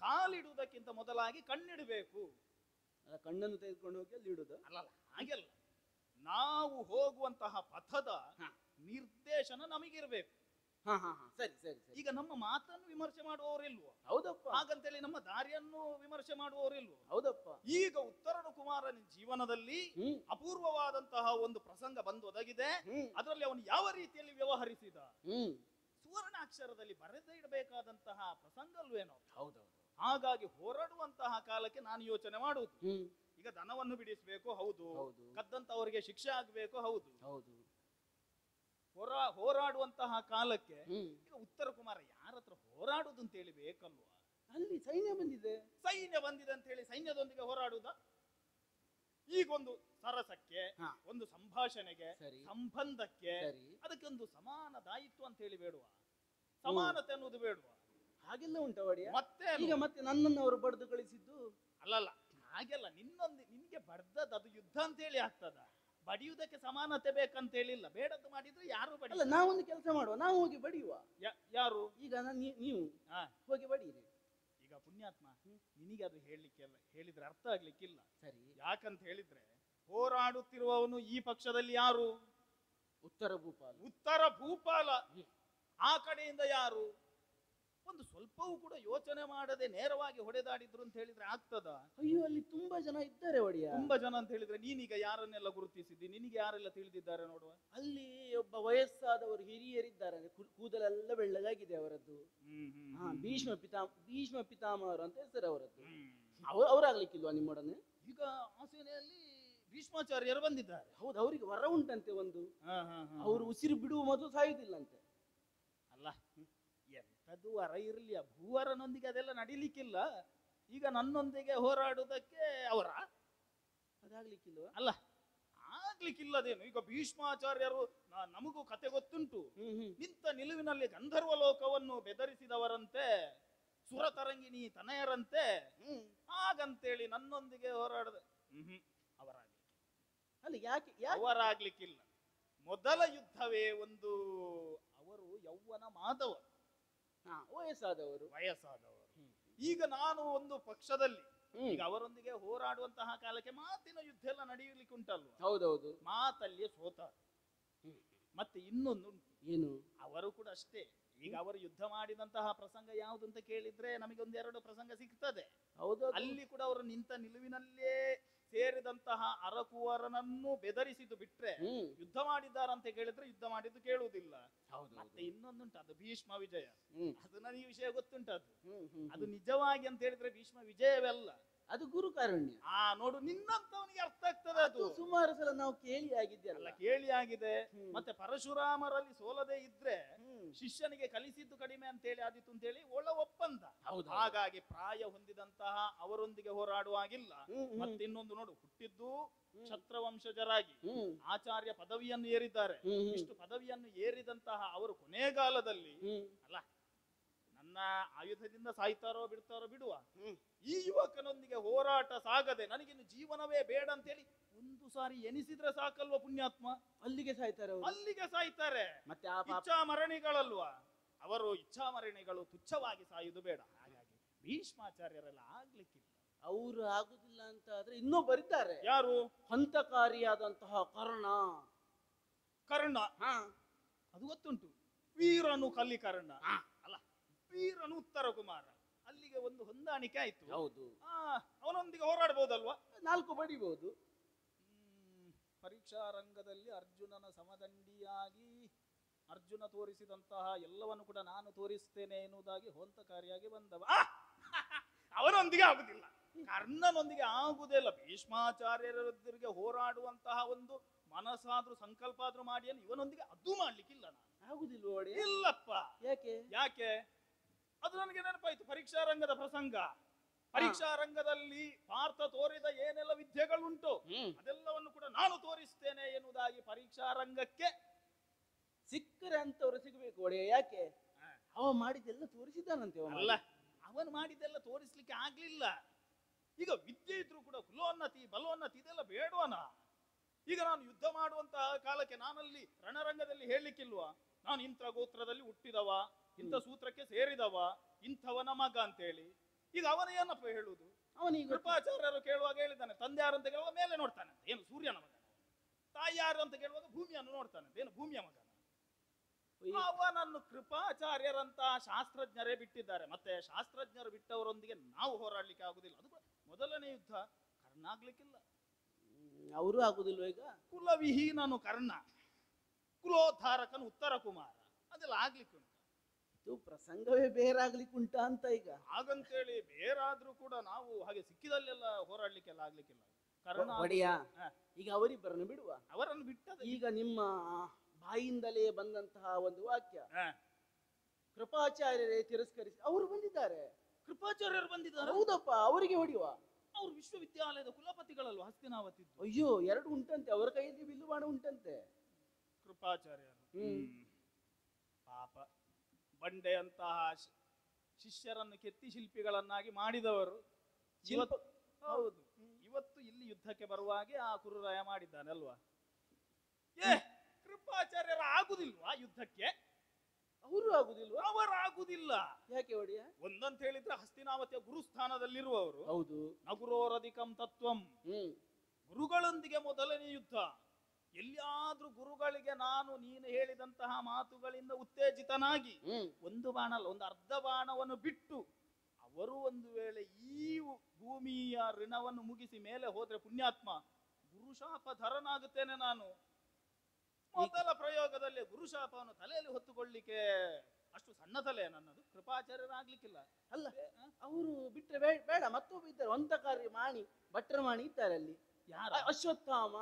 ಕಾಲಿಡುವುದಕ್ಕಿಂತ ಮೊದಲಾಗಿ ಕಣ್ಣಿಡಬೇಕು. ಕಣ್ಣನ್ನು ತೆಗೆದುಕೊಂಡು ಹೋಗಿ ಅಲ್ಲಿ ಇಡುದ? ಅಲ್ಲ, ಹಾಗೆಲ್ಲ ನಾವು ಹೋಗುವಂತಹ ಪಥದ ನಿರ್ದೇಶನ ನಮಗಿರ್ಬೇಕು. ಸರಿ ಸರಿ ಸರಿ. ಈಗ ನಮ್ಮ ಮಾತನ್ನು ವಿಮರ್ಶೆ ಮಾಡುವವರಿಲ್ವೋ? ಹೌದಪ್ಪ. ಹಾಗಂತೇಳಿ ನಮ್ಮ ದಾರಿಯನ್ನು ವಿಮರ್ಶೆ ಮಾಡುವವರಿಲ್ವೋ? ಹೌದಪ್ಪ. ಈಗ ಉತ್ತರನು ಕುಮಾರನ ಜೀವನದಲ್ಲಿ ಅಪೂರ್ವವಾದಂತಹ ಒಂದು ಪ್ರಸಂಗ ಬಂದು ಒದಗಿದೆ. ಅದರಲ್ಲಿ ಅವನು ಯಾವ ರೀತಿಯಲ್ಲಿ ವ್ಯವಹರಿಸಿದ ಸುವರ್ಣಾಕ್ಷರದಲ್ಲಿ ಬರೆದೇ ಇಡಬೇಕಾದಂತಹ ಪ್ರಸಂಗ ಅಲ್ವೇನೋ? ಹೌದೌದು. ಹಾಗಾಗಿ ಹೊರಡುವಂತಹ ಕಾಲಕ್ಕೆ ನಾನು ಯೋಚನೆ ಮಾಡುವುದು, ಈಗ ದನವನ್ನು ಬಿಡಿಸಬೇಕು, ಹೌದು. ಕದ್ದಂತವರಿಗೆ ಶಿಕ್ಷೆ ಆಗ್ಬೇಕು, ಹೌದು. ಹೋರಾಡುವಂತಹ ಕಾಲಕ್ಕೆ ಈಗ ಉತ್ತರ ಕುಮಾರ ಯಾರ ಹತ್ರ ಹೋರಾಡುದು ಅಂತ ಹೇಳಿ ಬೇಕಲ್ವಾ? ಅಲ್ಲಿ ಸೈನ್ಯ ಬಂದಿದೆ. ಸೈನ್ಯ ಬಂದಿದೆ ಅಂತ ಹೇಳಿ ಸೈನ್ಯದೊಂದಿಗೆ ಹೋರಾಡುವುದ? ಈಗೊಂದು ಸರಸಕ್ಕೆ, ಒಂದು ಸಂಭಾಷಣೆಗೆ, ಸಂಬಂಧಕ್ಕೆ ಅದಕ್ಕೆ ಒಂದು ಸಮಾನ ದಾಯಿತ್ವ ಅಂತ ಹೇಳಿ ಬೇಡುವ? ಸಮಾನತೆ ಅನ್ನೋದು ಬೇಡುವ? ಹಾಗೆಲ್ಲ ಉಂಟ ಒಡೆಯ? ಮತ್ತೆ ಈಗ ಮತ್ತೆ ನನ್ನನ್ನು ಅವರು ಬಡ್ದು ಕಳಿಸಿದ್ದು? ಅಲ್ಲಲ್ಲ, ಹಾಗೆಲ್ಲ. ನಿನ್ಗೆ ಬಡ್ದದ್ದು ಅದು ಯುದ್ಧ ಅಂತ ಹೇಳಿ ಆಗ್ತದ? ಬಡಿಯುವುದಕ್ಕೆ ಸಮಾನತೆ ಬೇಕಂತ ಹೇಳಿಲ್ಲ. ಬೇಡದ್ದು ಮಾಡಿದ್ರೆ ಯಾರು ಬಡಿ. ಅಲ್ಲ, ನಾವೊಂದು ಕೆಲಸ ಮಾಡುವ, ನಾವು ಹೋಗಿ ಬಡಿಯುವ. ಯಾರು? ಈಗ ನೀವು ಹೋಗಿ ಬಡೀರಿ. ಈಗ ಪುಣ್ಯಾತ್ಮ, ನಿನಗೆ ಅದು ಹೇಳಿದ್ರೆ ಅರ್ಥ ಆಗ್ಲಿಕ್ಕಿಲ್ಲ. ಸರಿ. ಯಾಕಂತ ಹೇಳಿದ್ರೆ ಹೋರಾಡುತ್ತಿರುವವನು ಈ ಪಕ್ಷದಲ್ಲಿ ಯಾರು? ಉತ್ತರ ಭೂಪಾಲ. ಉತ್ತರ ಭೂಪಾಲ. ಆ ಕಡೆಯಿಂದ ಯಾರು? ಒಂದು ಸ್ವಲ್ಪವೂ ಕೂಡ ಯೋಚನೆ ಮಾಡದೆ ನೇರವಾಗಿ ಹೊಡೆದಾಡಿದ್ರು ಅಂತ ಹೇಳಿದ್ರೆ ಆಗ್ತದ? ಅಯ್ಯೋ, ಅಲ್ಲಿ ತುಂಬಾ ಜನ ಇದ್ದಾರೆ ಒಡೆಯ. ತುಂಬಾ ಜನ ಅಂತ ಹೇಳಿದ್ರೆ ನೀನೀಗ ಯಾರನ್ನೆಲ್ಲ ಗುರುತಿಸಿದ್ದಿ? ನಿನಗೆ ಯಾರೆಲ್ಲ ತಿಳಿದಿದ್ದಾರೆ ನೋಡುವ? ಅಲ್ಲಿ ಒಬ್ಬ ವಯಸ್ಸಾದವರು ಹಿರಿಯರಿದ್ದಾರೆ, ಕೂದಲೆಲ್ಲ ಬೆಳ್ಳಗಾಗಿದೆ ಅವರದ್ದು. ಭೀಷ್ಮ ಪಿತಾಮಹರು ಅಂತ ಹೆಸರು ಅವರದ್ದು. ಅವರಾಗ್ಲಿಕ್ಕಿಲ್ವಾ ನಿಮ್ಮೊಡನೆ? ಈಗ ಆ ಸೇನೆಯಲ್ಲಿ ಭೀಷ್ಮಾಚಾರ್ಯರು ಬಂದಿದ್ದಾರೆ. ಹೌದು, ಅವರಿಗೆ ವರ ಉಂಟಂತೆ ಒಂದು. ಅವರು ಉಸಿರು ಬಿಡುವ ಮೊದಲು ಸಾಯುವುದಿಲ್ಲಂತೆ. ಅಲ್ಲ, ಎಂತದ್ದು ವರ ಇರ್ಲಿ, ಭೂವರನೊಂದಿಗೆ ಅದೆಲ್ಲ ನಡಿಲಿಕ್ಕಿಲ್ಲ. ಈಗ ನನ್ನೊಂದಿಗೆ ಹೋರಾಡುವುದಕ್ಕೆ ಅವರ ಅದಾಗ್ಲಿಕ್ಕಿಲ್ವ? ಅಲ್ಲ, ಆಗ್ಲಿಕ್ಕಿಲ್ಲದೇನು. ಈಗ ಭೀಷ್ಮಾಚಾರ್ಯರು ನಮಗೂ ಕತೆ ಗೊತ್ತುಂಟು. ನಿಂತ ನಿಲುವಿನಲ್ಲಿ ಗಂಧರ್ವ ಲೋಕವನ್ನು ಬೆದರಿಸಿದವರಂತೆ, ಸುರತರಂಗಿಣಿ ತನಯರಂತೆ. ಹಾಗಂತೇಳಿ ನನ್ನೊಂದಿಗೆ ಹೋರಾಡದ ಅವರಾಗ್ಲಿಕ್ಕಿಲ್ಲ. ಮೊದಲ ಯುದ್ಧವೇ ಒಂದು, ಅವರು ಯೌವನ ಮಾದವರು, ವಯಸ್ಸಾದವರು. ಈಗ ನಾನು ಒಂದು ಪಕ್ಷದಲ್ಲಿ, ಈಗ ಅವರೊಂದಿಗೆ ಹೋರಾಡುವಂತಹ ಕಾಲಕ್ಕೆ ಮಾತಿನ ಯುದ್ಧ ಎಲ್ಲ ನಡೆಯಲಿಕ್ಕೆ ಉಂಟಲ್ವ? ಹೌದೌದು. ಮಾತಲ್ಲಿಯೇ ಸೋತ. ಮತ್ತೆ ಇನ್ನೊಂದು ಏನು, ಅವರು ಕೂಡ ಅಷ್ಟೇ. ಈಗ ಅವರು ಯುದ್ಧ ಮಾಡಿದಂತಹ ಪ್ರಸಂಗ ಯಾವುದು ಅಂತ ಕೇಳಿದ್ರೆ ನಮಗೆ ಒಂದೆರಡು ಪ್ರಸಂಗ ಸಿಗ್ತದೆ. ಹೌದು. ಅಲ್ಲಿ ಕೂಡ ಅವರು ನಿಂತ ನಿಲುವಿನಲ್ಲೇ ಸೇರಿದಂತಹ ಅರಕುವರನನ್ನು ಬೆದರಿಸಿದ್ದು ಬಿಟ್ರೆ ಯುದ್ಧ ಮಾಡಿದ್ದಾರಂತ ಕೇಳಿದ್ರೆ ಯುದ್ಧ ಮಾಡಿದ್ದು ಕೇಳುವುದಿಲ್ಲ. ಮತ್ತೆ ಇನ್ನೊಂದುಂಟು, ಅದು ಭೀಷ್ಮ ವಿಜಯ. ಅದು ನನಗೆ ವಿಷಯ ಗೊತ್ತುಂಟು. ಅದು ನಿಜವಾಗಿ ಅಂತ ಹೇಳಿದ್ರೆ ಭೀಷ್ಮ ವಿಜಯವಲ್ಲ, ಅದು ಗುರು ಕಾರುಣ್ಯ. ನೋಡು, ನಿನ್ನಂತವನಿಗೆ ಅರ್ಥ ಆಗ್ತದೆ. ಅದು ಸುಮಾರು ಸಲ ನಾವು ಕೇಳಿ ಆಗಿದೆಯಲ್ಲ. ಕೇಳಿ ಆಗಿದೆ. ಮತ್ತೆ ಪರಶುರಾಮರಲ್ಲಿ ಸೋಲದೆ ಇದ್ರೆ ಶಿಷ್ಯನಿಗೆ ಕಲಿಸಿದ್ದು ಕಡಿಮೆ ಅಂತ ಹೇಳಿ ಆದಿತ್ತು ಅಂತ ಹೇಳಿ ಒಳ ಒಪ್ಪಂದ. ಹಾಗಾಗಿ ಪ್ರಾಯ ಹೊಂದಿದಂತಹ ಅವರೊಂದಿಗೆ ಹೋರಾಡುವಾಗಿಲ್ಲ. ಮತ್ತೆ ಇನ್ನೊಂದು ನೋಡು, ಹುಟ್ಟಿದ್ದು ಕ್ಷತ್ರವಂಶಜರಾಗಿ ಆಚಾರ್ಯ ಪದವಿಯನ್ನು ಏರಿದ್ದಾರೆ. ಇಷ್ಟು ಪದವಿಯನ್ನು ಏರಿದಂತಹ ಅವರು ಕೊನೆಗಾಲದಲ್ಲಿ ಅಲ್ಲ, ನನ್ನ ಆಯುಧದಿಂದ ಸಾಯ್ತಾರೋ ಬಿಡ್ತಾರೋ ಬಿಡುವ, ಈ ಯುವಕನೊಂದಿಗೆ ಹೋರಾಟ ಸಾಗದೆ ನನಗಿನ್ನು ಜೀವನವೇ ಬೇಡ ಅಂತೇಳಿ ಒಂದು ಸಾರಿ ಎನಿಸಿದ್ರೆ ಸಾಕಲ್ವ ಪುಣ್ಯಾತ್ಮ? ಅಲ್ಲಿಗೆ ಸಾಯ್ತಾರೆ, ಅಲ್ಲಿಗೆ ಸಾಯ್ತಾರೆ. ಮತ್ತೆ ಇಚ್ಛಾಮರಣಿಗಳಲ್ವಾ ಅವರು? ಇಚ್ಛಾಮರಣಿಗಳು ತುಚ್ಛವಾಗಿ ಸಾಯುವುದು ಬೇಡ. ಹಾಗಾಗಿ ಭೀಷ್ಮಾಚಾರ್ಯರೆಲ್ಲ ಆಗ್ಲಿಕ್ಕಿಲ್ಲ. ಅವರು ಆಗುದಿಲ್ಲ ಅಂತ ಆದ್ರೆ ಇನ್ನೊಬ್ಬರಿದ್ದಾರೆ. ಯಾರು? ಹಂತಕಾರಿಯಾದಂತಹ ಕರ್ಣ. ಅದು ಗೊತ್ತುಂಟು. ವೀರನು ಕಲಿಕರ್ಣ ಅಲ್ಲ, ವೀರನು ಉತ್ತರ ಕುಮಾರ. ಅಲ್ಲಿಗೆ ಒಂದು ಹೊಂದಾಣಿಕೆ ಆಯ್ತು. ಹೌದು. ಅವನೊಂದಿಗೆ ಹೋರಾಡಬಹುದಲ್ವಾ? 4 ಬಡಿಬಹುದು. ಪರೀಕ್ಷಾ ರಂಗದಲ್ಲಿ ಅರ್ಜುನನ ಸಮದಂಡಿಯಾಗಿ ಅರ್ಜುನ ತೋರಿಸಿದಂತಹ ಎಲ್ಲವನ್ನು ಕೂಡ ನಾನು ತೋರಿಸ್ತೇನೆ ಎನ್ನುವುದಾಗಿ ಹೊಂತಕಾರಿಯಾಗಿ ಬಂದವ. ಅವನೊಂದಿಗೆ ಆಗುದಿಲ್ಲ. ಕರ್ಣನೊಂದಿಗೆ ಆಗುದೇ ಇಲ್ಲ. ಭೀಷ್ಮಾಚಾರ್ಯರೊಂದಿಗೆ ಹೋರಾಡುವಂತಹ ಒಂದು ಮನಸ್ಸಾದ್ರೂ ಸಂಕಲ್ಪ ಆದ್ರೂ ಮಾಡಿ ಏನು ಇವನೊಂದಿಗೆ ಅದು ಮಾಡ್ಲಿಕ್ಕಿಲ್ಲ ನಾನು. ಆಗುದಿಲ್ವ ಒಡೆಯ? ಇಲ್ಲಪ್ಪ. ಯಾಕೆ? ಯಾಕೆ ಅದು ನನಗೆ ನೆನಪಾಯ್ತು. ಪರೀಕ್ಷಾ ರಂಗದ ಪ್ರಸಂಗ. ಪರೀಕ್ಷಾ ರಂಗದಲ್ಲಿ ಪಾರ್ಥ ತೋರಿದ ಏನೆಲ್ಲ ವಿದ್ಯೆಗಳುಂಟು ಅದೆಲ್ಲವನ್ನು ಕೂಡ ನಾನು ತೋರಿಸ್ತೇನೆ ಎನ್ನುವುದಾಗಿ ಪರೀಕ್ಷಾ ರಂಗಕ್ಕೆ ಸಿಕ್ಕರೆ ಅಂತವ್ರು ಸಿಗಬೇಕು ಒಡೆಯ. ಯಾಕೆ? ಅವ ಮಾಡಿದ್ದೆಲ್ಲ ತೋರಿಸಿದ್ದಾನಂತೆ. ಅಲ್ಲ, ಅವನು ಮಾಡಿದ್ದೆಲ್ಲ ತೋರಿಸ್ಲಿಕ್ಕೆ ಆಗ್ಲಿಲ್ಲ. ಈಗ ವಿದ್ಯೆ ಇದ್ರೂ ಕೂಡ ಕುಲೋನ್ನತಿ ಬಲೋನ್ನತಿ ಇದೆಲ್ಲ ಬೇಡವನ. ಈಗ ನಾನು ಯುದ್ಧ ಮಾಡುವಂತಹ ಕಾಲಕ್ಕೆ ನಾನಲ್ಲಿ ರಣರಂಗದಲ್ಲಿ ಹೇಳಲಿಕ್ಕಿಲ್ವಾ, ನಾನು ಇಂಥ ಗೋತ್ರದಲ್ಲಿ ಹುಟ್ಟಿದವ, ಇಂಥ ಸೂತ್ರಕ್ಕೆ ಸೇರಿದವ, ಇಂಥವನ ಮಗ ಅಂತೇಳಿ. ಈಗ ಅವನ ಏನಪ್ಪ ಹೇಳುವುದು? ಅವನಿಗೆ ಕೃಪಾಚಾರ್ಯರು ಕೇಳುವಾಗ ಹೇಳಿದ್ದಾನೆ, ತಂದೆ ಯಾರು ಅಂತ ಕೇಳುವಾಗ ಮೇಲೆ ನೋಡ್ತಾನೆ ಏನು ಸೂರ್ಯನ ಮಗನ, ತಾಯಿ ಯಾರು ಅಂತ ಕೇಳುವಾಗ ಭೂಮಿಯನ್ನು ನೋಡ್ತಾನೆ ಏನು ಭೂಮಿಯ ಮಗನ. ಅವನನ್ನು ಕೃಪಾಚಾರ್ಯರಂತಹ ಶಾಸ್ತ್ರಜ್ಞರೇ ಬಿಟ್ಟಿದ್ದಾರೆ. ಮತ್ತೆ ಶಾಸ್ತ್ರಜ್ಞರು ಬಿಟ್ಟವರೊಂದಿಗೆ ನಾವು ಹೋರಾಡ್ಲಿಕ್ಕೆ ಆಗುದಿಲ್ಲ. ಅದು ಮೊದಲನೇ ಯುದ್ಧ. ಕರ್ಣ ಆಗ್ಲಿಕ್ಕಿಲ್ಲ. ಅವರು ಆಗುದಿಲ್ವ ಈಗ? ಕುಲವಿಹೀನನು ಕರ್ಣ, ಕುಲೋದ್ಧಾರಕನು ಉತ್ತರ ಕುಮಾರ, ಅದೆಲ್ಲ ಆಗ್ಲಿಕ್ಕೆ ಉಂಟು. ಇದು ಪ್ರಸಂಗವೇ ಬೇರಾಗ್ಲಿಕ್ಕೆ ಉಂಟಾ ಅಂತ ಈಗ? ಹಾಗಂತೇಳಿ ಬೇರಾದ್ರೂ ಕೂಡ ನಾವು ಹಾಗೆ ಸಿಕ್ಕಿದಲ್ಲೆಲ್ಲ ಹೋರಾಡ್ಲಿಕ್ಕೆಲ್ಲ ಆಗ್ಲಿಕ್ಕಿಲ್ಲ. ಕರ್ಣ ಒಡೆಯ, ಈಗ ಅವರಿಬ್ಬರನ್ನು ಬಿಡುವ. ಅವರನ್ನು ಬಿಟ್ಟದ ಈಗ ನಿಮ್ಮ ಬಾಯಿಂದಲೇ ಬಂದಂತಹ ಒಂದು ವಾಕ್ಯ, ಕೃಪಾಚಾರ್ಯರೇ ತಿರಸ್ಕರಿಸಿ ಅವರು ಬಂದಿದ್ದಾರೆ. ಕೃಪಾಚಾರ್ಯರು ಬಂದಿದ್ದಾರೆ? ಹೌದಪ್ಪ, ಅವರಿಗೆ ಹೊಡೆಯುವ. ಅವರು ವಿಶ್ವವಿದ್ಯಾಲಯದ ಕುಲಪತಿಗಳಲ್ವ ಹಸ್ತಿನಾವತಿದ್ದು? ಅಯ್ಯೋ, ಎರಡು ಉಂಟಂತೆ, ಅವರ ಕೈಯಲ್ಲಿ ಬಿಲ್ಲು ಬಾಣ ಉಂಟಂತೆ. ಕೃಪಾಚಾರ್ಯರು ಪಾಪ ಬಂಡೆಯಂತಹ ಶಿಷ್ಯರನ್ನು ಕೆತ್ತಿ ಶಿಲ್ಪಿಗಳನ್ನಾಗಿ ಮಾಡಿದವರು. ಹೌದು, ಇವತ್ತು ಇಲ್ಲಿ ಯುದ್ಧಕ್ಕೆ ಬರುವಾಗೆ ಆ ಕುರುರಾಯ ಮಾಡಿದ್ದಾನೆ ಅಲ್ವಾ? ಕೃಪಾಚಾರ್ಯರ ಆಗುದಿಲ್ವಾ ಯುದ್ಧಕ್ಕೆ? ಅವರು ಆಗುದಿಲ್ವಾ? ಅವರಾಗುದಿಲ್ಲ. ಯಾಕೆ ಒಡೆಯ? ಒಂದಂತ ಹೇಳಿದ್ರೆ ಹಸ್ತಿನಾವತಿಯ ಗುರುಸ್ಥಾನದಲ್ಲಿರುವವರು. ಹೌದು. ನಗುರೋರಧಿಕಂ ತತ್ವಂ. ಗುರುಗಳೊಂದಿಗೆ ಮೊದಲನೇ ಯುದ್ಧ. ಎಲ್ಲಿಯಾದ್ರೂ ಗುರುಗಳಿಗೆ ನೀನು ಹೇಳಿದಂತಹ ಮಾತುಗಳಿಂದ ಉತ್ತೇಜಿತನಾಗಿ ಒಂದು ಬಾಣ ಅಲ್ಲ, ಒಂದು ಅರ್ಧ ಬಾಣವನ್ನು ಬಿಟ್ಟು ಅವರು ಒಂದು ವೇಳೆ ಈ ಭೂಮಿಯ ಋಣವನ್ನು ಮುಗಿಸಿ ಮೇಲೆ ಹೋದ್ರೆ ಪುಣ್ಯಾತ್ಮ ಗುರುಶಾಪ ಧರನಾಗುತ್ತೇನೆ ನಾನು. ಮೊದಲ ಪ್ರಯೋಗದಲ್ಲಿ ಗುರುಶಾಪವನ್ನು ತಲೆಯಲ್ಲಿ ಹೊತ್ತುಕೊಳ್ಳಿಕ್ಕೆ ಅಷ್ಟು ಸಣ್ಣ ತಲೆ ನನ್ನದು. ಕೃಪಾಚಾರ್ಯರಾಗ್ಲಿಕ್ಕಿಲ್ಲ. ಅಲ್ಲ, ಅವರು ಬಿಟ್ರೆ ಬೇಡ, ಮತ್ತೊಬ್ಬ ಇದ್ದಾರೆ, ಒಂತಕಾರಿ ಮಾಣಿ ಭಟ್ರ ಮಾಣಿ ಇದ್ದಾರೆ ಅಲ್ಲಿ. ಯಾರು? ಅಶ್ವತ್ಥಾಮ.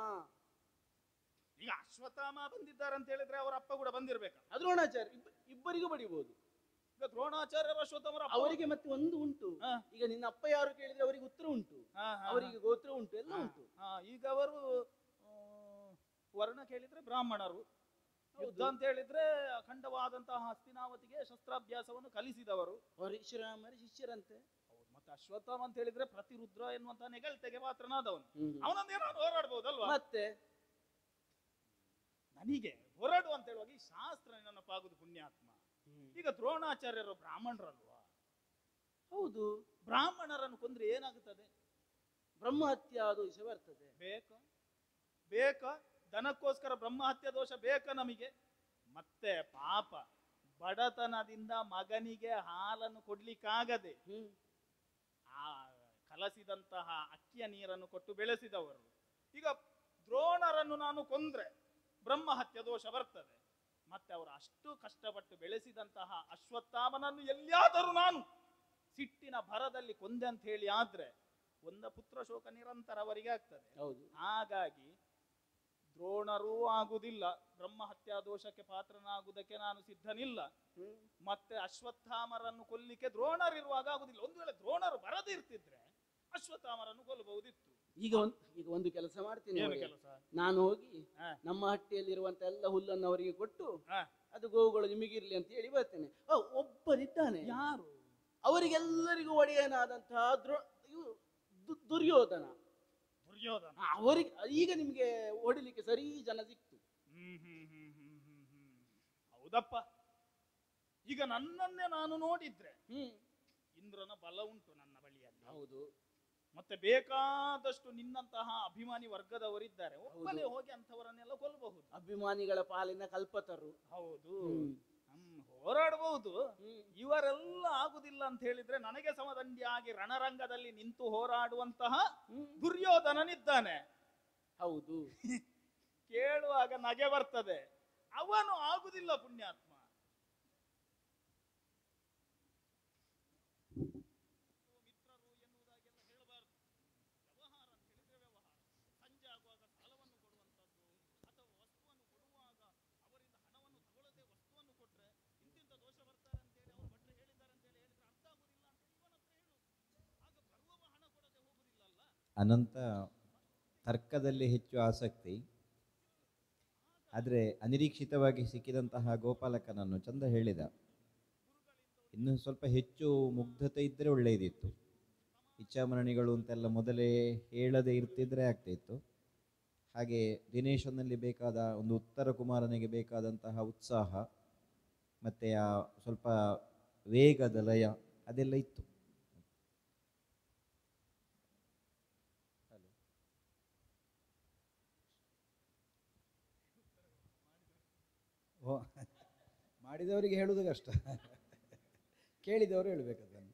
ಈಗ ಅಶ್ವತ್ಥಾಮ ಬಂದಿದ್ದಾರೆ ಅಂತ ಹೇಳಿದ್ರೆ ಅವರ ಅಪ್ಪ ಕೂಡ ಬಂದಿರ್ಬೇಕು. ದ್ರೋಣಾಚಾರ್ಯ ಇಬ್ಬರಿಗೂ ಬಡಿಬಹುದು. ಈಗ ದ್ರೋಣಾಚಾರ್ಯರ ಅಶ್ವತ್ಥಾಮರ ಅವರಿಗೆ ಮತ್ತೆ ಒಂದು ಉಂಟು. ಈಗ ನಿನ್ನ ಅಪ್ಪ ಯಾರು ಕೇಳಿದ್ರೆ ಅವರಿಗೆ ಉತ್ತರ ಉಂಟು, ಅವರಿಗೆ ಗೋತ್ರ ಉಂಟು, ಎಲ್ಲ ಉಂಟು. ಈಗ ಅವರು ವರ್ಣ ಕೇಳಿದ್ರೆ ಬ್ರಾಹ್ಮಣರು, ಯುದ್ಧ ಅಂತ ಹೇಳಿದ್ರೆ ಅಖಂಡವಾದಂತಹ ಹಸ್ತಿನಾವತಿಗೆ ಶಸ್ತ್ರಾಭ್ಯಾಸವನ್ನು ಕಲಿಸಿದವರು ಪರಶುರಾಮರ ಶಿಷ್ಯರಂತೆ. ಮತ್ತೆ ಅಶ್ವತ್ಥಾಮ ಅಂತ ಹೇಳಿದ್ರೆ ಪ್ರತಿರುದ್ರ ಎನ್ನುವಂತಹ ನೆಗಳ್ತೆಗೆ ಮಾತ್ರನಾದವನು. ಅವನೊಂದೇನೋ ಹೋರಾಡ್ಬಹುದಲ್ವಾ? ಮತ್ತೆ ನನಗೆ ಹೋರಾಡು ಅಂತ ಹೇಳುವಾಗ ಈ ಶಾಸ್ತ್ರ ನೆನಪಾಗುದು ಪುಣ್ಯಾತ್ಮ. ಈಗ ದ್ರೋಣಾಚಾರ್ಯರು ಬ್ರಾಹ್ಮಣರಲ್ವಾ? ಹೌದು. ಬ್ರಾಹ್ಮಣರನ್ನು ಕೊಂದ್ರೆ ಏನಾಗುತ್ತದೆ? ಬ್ರಹ್ಮಹತ್ಯೆ ದೋಷ ಬರ್ತದೆ. ಬೇಕ ದನಕ್ಕೋಸ್ಕರ ಬ್ರಹ್ಮಹತ್ಯೆ ದೋಷ ಬೇಕ ನಮಗೆ? ಮತ್ತೆ ಪಾಪ ಬಡತನದಿಂದ ಮಗನಿಗೆ ಹಾಲನ್ನು ಕೊಡ್ಲಿಕ್ಕಾಗದೆ ಆ ಕಲಸಿದಂತಹ ಅಕ್ಕಿಯ ನೀರನ್ನು ಕೊಟ್ಟು ಬೆಳೆಸಿದವರು. ಈಗ ದ್ರೋಣರನ್ನು ನಾನು ಕೊಂದ್ರೆ ಬ್ರಹ್ಮಹತ್ಯೆ ದೋಷ ಬರ್ತದೆ. ಮತ್ತೆ ಅವರು ಅಷ್ಟು ಕಷ್ಟಪಟ್ಟು ಬೆಳೆಸಿದಂತಹ ಅಶ್ವತ್ಥಾಮನನ್ನು ಎಲ್ಲಿಯಾದರೂ ನಾನು ಸಿಟ್ಟಿನ ಭರದಲ್ಲಿ ಕೊಂದೆ ಅಂತ ಹೇಳಿ ಆದ್ರೆ ಒಂದ ಪುತ್ರ ಶೋಕ ನಿರಂತರ ಅವರಿಗೆ ಆಗ್ತದೆ. ಹಾಗಾಗಿ ದ್ರೋಣರೂ ಆಗುದಿಲ್ಲ, ಬ್ರಹ್ಮಹತ್ಯಾ ದೋಷಕ್ಕೆ ಪಾತ್ರನಾಗುವುದಕ್ಕೆ ನಾನು ಸಿದ್ಧನಿಲ್ಲ. ಮತ್ತೆ ಅಶ್ವತ್ಥಾಮರನ್ನು ಕೊಲ್ಲಿಕ್ಕೆ ದ್ರೋಣರಿರುವಾಗ ಆಗುದಿಲ್ಲ. ಒಂದು ವೇಳೆ ದ್ರೋಣರು ಬರದಿರ್ತಿದ್ರೆ ಅಶ್ವತ್ಥಾಮರನ್ನು ಕೊಲ್ಲಬಹುದಿತ್ತು. ಈಗ ಒಂದು ಕೆಲಸ ಮಾಡ್ತೀನಿ. ನಾನು ಹೋಗಿ ನಮ್ಮ ಹಟ್ಟಿಯಲ್ಲಿರುವಂತ ಎಲ್ಲ ಹುಲ್ಲನ್ನು ಅವರಿಗೆ ಕೊಟ್ಟು ಅದು ಗೋವುಗಳು ನಿಮಗಿರ್ಲಿ ಅಂತ ಹೇಳಿ ಬರ್ತೇನೆ. ಒಬ್ಬರಿದ್ದಾನೆ. ಯಾರು? ಅವರಿಗೆಲ್ಲರಿಗೂ ಒಡೆಯನಾದಂತಹ ದುರ್ಯೋಧನ. ಅವರಿಗೆ ಈಗ ನಿಮ್ಗೆ ಓಡಿಲಿಕ್ಕೆ ಸರಿ ಜನ ಸಿಕ್ತು. ಹೌದಪ್ಪ. ಈಗ ನನ್ನನ್ನೇ ನಾನು ನೋಡಿದ್ರೆ ಇಂದ್ರನ ಬಲ ಉಂಟು ನನ್ನ ಬಳಿಯಲ್ಲಿ. ಹೌದು. ಮತ್ತೆ ಬೇಕಾದಷ್ಟು ನಿನ್ನಂತಹ ಅಭಿಮಾನಿ ವರ್ಗದವರಿದ್ದಾರೆ. ಒಬ್ಬನೇ ಹೋಗಿ ಅಂತವರನ್ನೆಲ್ಲ ಕೊಲ್ಲಬಹುದು. ಅಭಿಮಾನಿಗಳ ಪಾಲಿನ ಕಲ್ಪತರು. ಹೌದು, ಹೋರಾಡಬಹುದು. ಇವರೆಲ್ಲ ಆಗುದಿಲ್ಲ ಅಂತ ಹೇಳಿದ್ರೆ ನನಗೆ ಸಮದಂಡಿಯಾಗಿ ರಣರಂಗದಲ್ಲಿ ನಿಂತು ಹೋರಾಡುವಂತಹ ದುರ್ಯೋಧನನಿದ್ದಾನೆ. ಹೌದು. ಕೇಳುವಾಗ ನಗೆ ಬರ್ತದೆ. ಅವನು ಆಗುದಿಲ್ಲ ಪುಣ್ಯಾತ್ಮ. ಮಿತ್ರರು ಎನ್ನುವುದಾಗೆಲ್ಲ ಹೇಳಬಾರದು. ಅನಂತ ತರ್ಕದಲ್ಲಿ ಹೆಚ್ಚು ಆಸಕ್ತಿ. ಆದರೆ ಅನಿರೀಕ್ಷಿತವಾಗಿ ಸಿಕ್ಕಿದಂತಹ ಗೋಪಾಲಕನನ್ನು ಚಂದ ಹೇಳಿದ. ಇನ್ನು ಸ್ವಲ್ಪ ಹೆಚ್ಚು ಮುಗ್ಧತೆ ಇದ್ದರೆ ಒಳ್ಳೆಯದಿತ್ತು. ಇಚ್ಛಾಮರಣಿಗಳು ಅಂತೆಲ್ಲ ಮೊದಲೇ ಹೇಳದೇ ಇರ್ತಿದ್ರೆ ಆಗ್ತಿತ್ತು. ಹಾಗೆ ದಿನೇಶನಲ್ಲಿ ಬೇಕಾದ ಒಂದು ಉತ್ತರ ಕುಮಾರನಿಗೆ ಬೇಕಾದಂತಹ ಉತ್ಸಾಹ ಮತ್ತು ಆ ಸ್ವಲ್ಪ ವೇಗದ ಲಯ ಅದೆಲ್ಲ ಇತ್ತು. ಓ, ಮಾಡಿದವರಿಗೆ ಹೇಳುವುದು ಕಷ್ಟ, ಕೇಳಿದವರು ಹೇಳಬೇಕು ಅದನ್ನು.